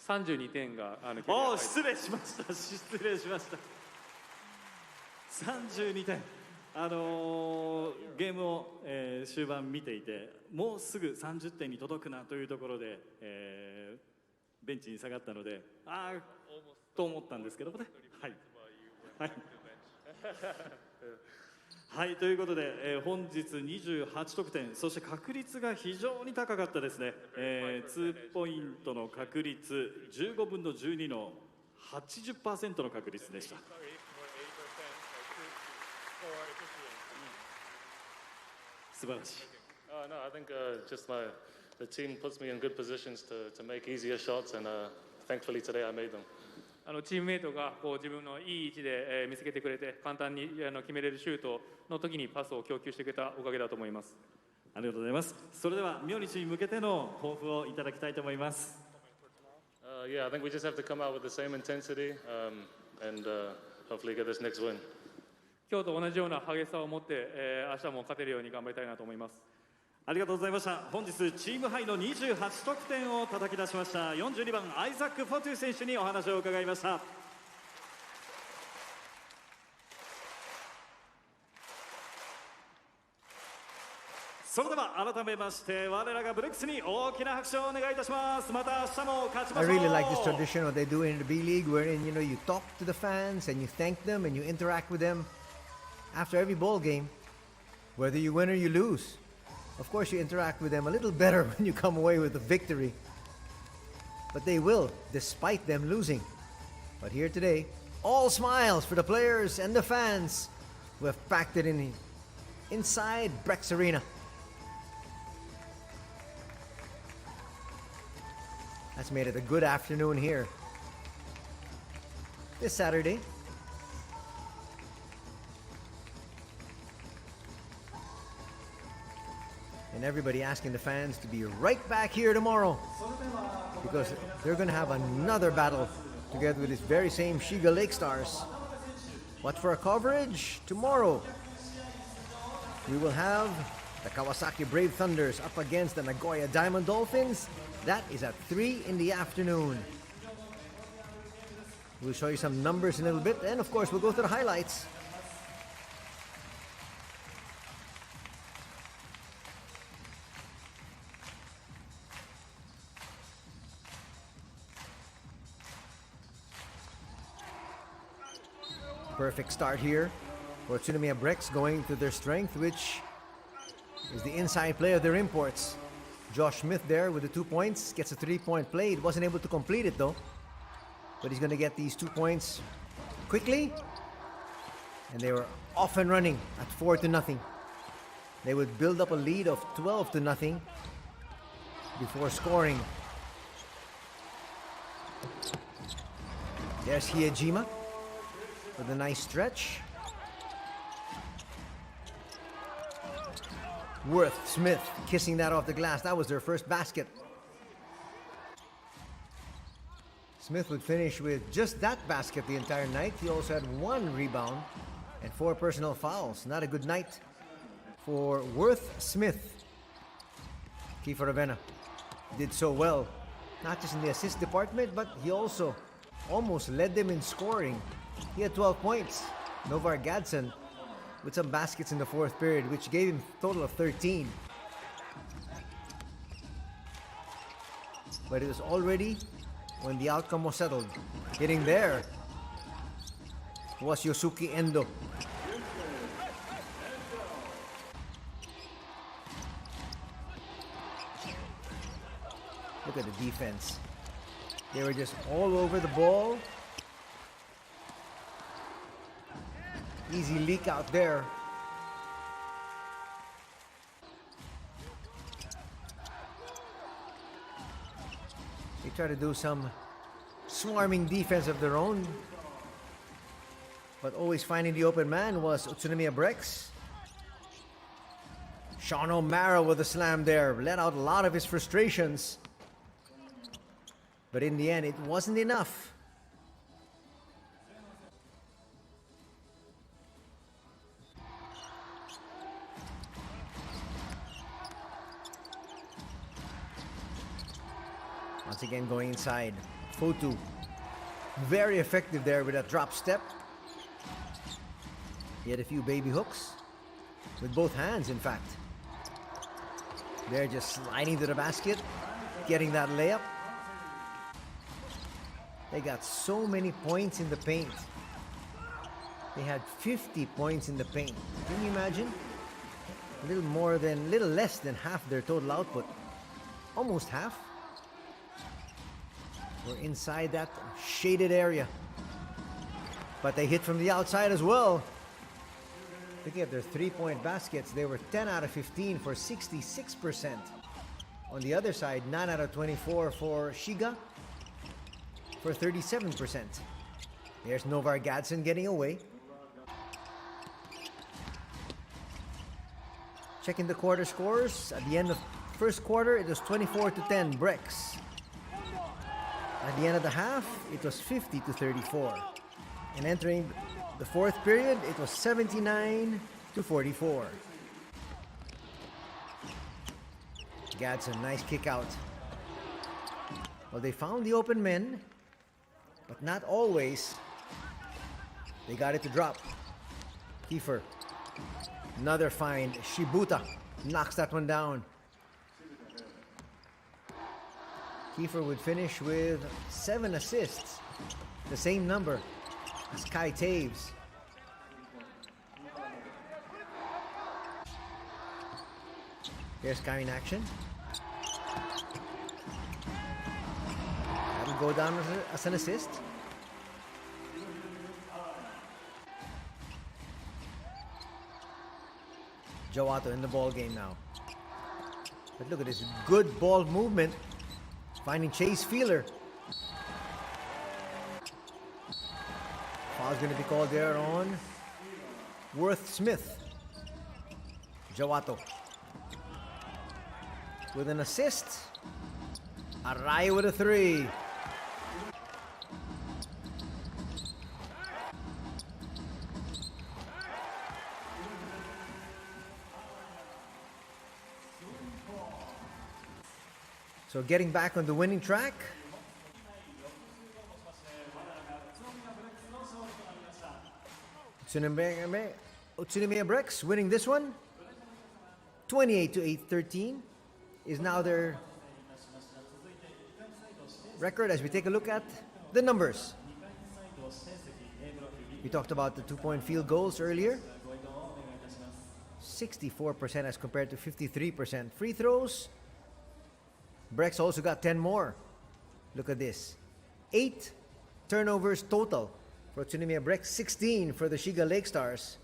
32点がおお、失礼しました。失礼しました。32点。ゲームを、終盤見ていて、もうすぐ30点に届くなというところで、ベンチに下がったので、と思ったんですけどもね。はい。はい。はい、ということで、本日28得点、そして確率が非常に高かったですね。2ポイントの確率、15分の12の 80% の確率でした。素晴らしい。No, I think just the team puts me in good positions to make easier shots, and thankfully today I made them. チームメイトが自分のいい位置で見つけてくれて、簡単に決めれるシュートの時にパスを供給してくれたおかげだと思います。ありがとうございます。それでは明日に向けての抱負をいただきたいと思います。Yeah, I think we just have to come out with the same intensity, and hopefully get this next win. 今日と同じような激しさを持って、明日も勝てるように頑張りたいなと思います。ありがとうございました。本日チームハイの28得点を叩き出しました42番アイザック・フォトゥ選手にお話を伺いました。それでは改めまして我らがブレックスに大きな拍手をお願いいたします。また明日も勝ちましょう。 I really like this tradition what they do in the B.LEAGUE, wherein you talk to the fans and you thank them and you interact with them after every ball game, whether you win or you lose. Of course, you interact with them a little better when you come away with a victory. But they will, despite them losing. But here today, all smiles for the players and the fans who have packed it inside BREX Arena. That's made it a good afternoon here this Saturday. And everybody asking the fans to be right back here tomorrow, because they're going to have another battle together with this very same SHIGA LAKESTARS. What for our coverage? Tomorrow, we will have the Kawasaki Brave Thunders up against the Nagoya Diamond Dolphins. That is at 3 in the afternoon. We'll show you some numbers in a little bit, and of course, we'll go through the highlights. Perfect start here for UTSUNOMIYA BREX, going to their strength, which is the inside play of their imports. Josh Smith there with the 2 points, gets a 3-point play. He wasn't able to complete it though, but he's going to get these 2 points quickly. And they were off and running at 4-0. They would build up a lead of 12-0 before scoring. There's Hiejima with a nice stretch. Worth Smith kissing that off the glass. That was their first basket. Smith would finish with just that basket the entire night. He also had 1 rebound and 4 personal fouls. Not a good night for Worth Smith. Kiefer Ravenna did so well, not just in the assist department, but he also almost led them in scoring. He had 12 points. Novar Gadsden with some baskets in the 4th period, which gave him a total of 13. but it was already when the outcome was settled. Hitting there was Yosuke Endo. Look at the defense. They were just all over the ball. Easy leak out there. They try to do some swarming defense of their own, but always finding the open man was UTSUNOMIYA BREX. Sean O'Mara with a slam there, let out a lot of his frustrations. But in the end, it wasn't enough. Once again, going inside. Fotu, very effective there with that drop step. He had a few baby hooks with both hands, in fact. They're just sliding to the basket, getting that layup. They got so many points in the paint. They had 50 points in the paint. Can you imagine? A little less than half their total output. Almost half. We're inside that shaded area. But they hit from the outside as well. Looking at their three-point baskets, they were 10 out of 15 for 66%. On the other side, 9 out of 24 for SHIGA for 37%. There's Novar Gadsden getting away. Checking the quarter scores. At the end of first quarter, it was 24-10 BREX. At the end of the half, it was 50-34. And entering the fourth period, it was 79-44. Gadsden, nice kick out. Well, they found the open men, but not always. They got it to drop. Kiefer, another find. Shibuta knocks that one down. Kiefer would finish with 7 assists, the same number as Kai Taves. Here's Kai in action. That'll go down as an assist. Jowato in the ball game now. But look at this good ball movement. Finding Chase Feeler. Foul's going to be called there on Worth Smith. Jowato with an assist. Araya with a 3. So getting back on the winning track. UTSUNOMIYA BREX winning this one. 28-8-13 is now their record as we take a look at the numbers. We talked about the 2-point field goals earlier. 64% as compared to 53%. Free throws. BREX also got 10 more. Look at this. 8 turnovers total for UTSUNOMIYA BREX, 16 for the SHIGA LAKESTARS.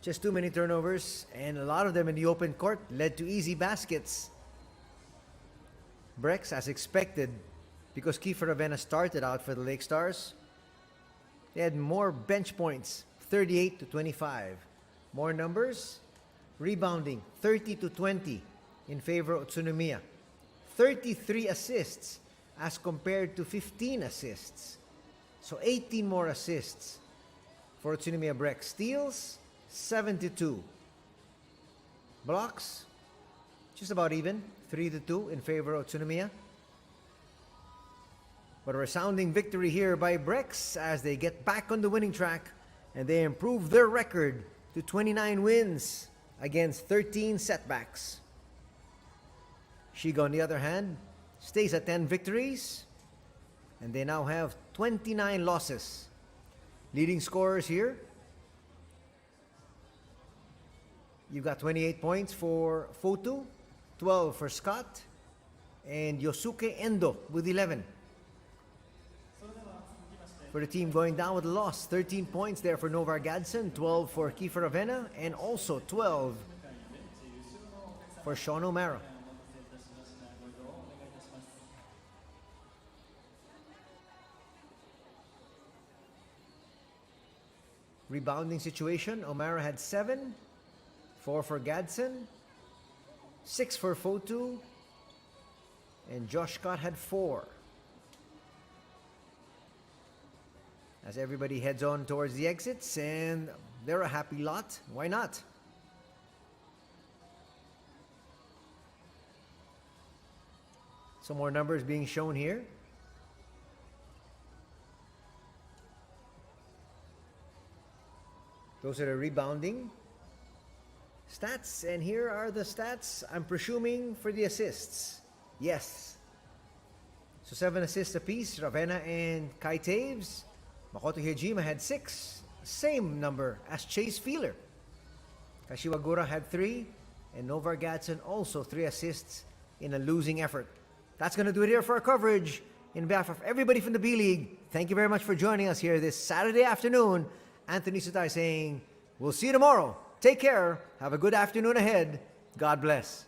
Just too many turnovers, and a lot of them in the open court led to easy baskets. BREX, as expected, because Kiefer Avena started out for the LAKESTARS, they had more bench points, 38-25. More numbers, rebounding, 30-20 in favor of UTSUNOMIYA. 33 assists as compared to 15 assists. So 18 more assists for UTSUNOMIYA BREX. Steals, 72. Blocks, just about even, 3-2 in favor of UTSUNOMIYA. But a resounding victory here by BREX as they get back on the winning track and they improve their record to 29 wins against 13 setbacks. SHIGA, on the other hand, stays at 10 victories, and they now have 29 losses. Leading scorers here, you've got 28 points for Fotu, 12 for Scott, and Yosuke Endo with 11. For the team going down with a loss, 13 points there for Novar Gadsden, 12 for Kiefer Ravenna, and also 12 for Sean O'Mara. Rebounding situation, O'Mara had 7, 4 for Gadsden, 6 for Fotu, and Josh Scott had 4. As everybody heads on towards the exits, and they're a happy lot. Why not? Some more numbers being shown here. Those are the rebounding stats, and here are the stats, I'm presuming, for the assists. Yes. So 7 assists apiece, Ravenna and Kai Taves. Makoto Hijima had 6, same number as Chase Feeler. Kashiwagura had 3, and Novar Gadsden also 3 assists in a losing effort. That's going to do it here for our coverage. In behalf of everybody from the B-League, thank you very much for joining us here this Saturday afternoon. Anthony Sutay saying, we'll see you tomorrow. Take care. Have a good afternoon ahead. God bless.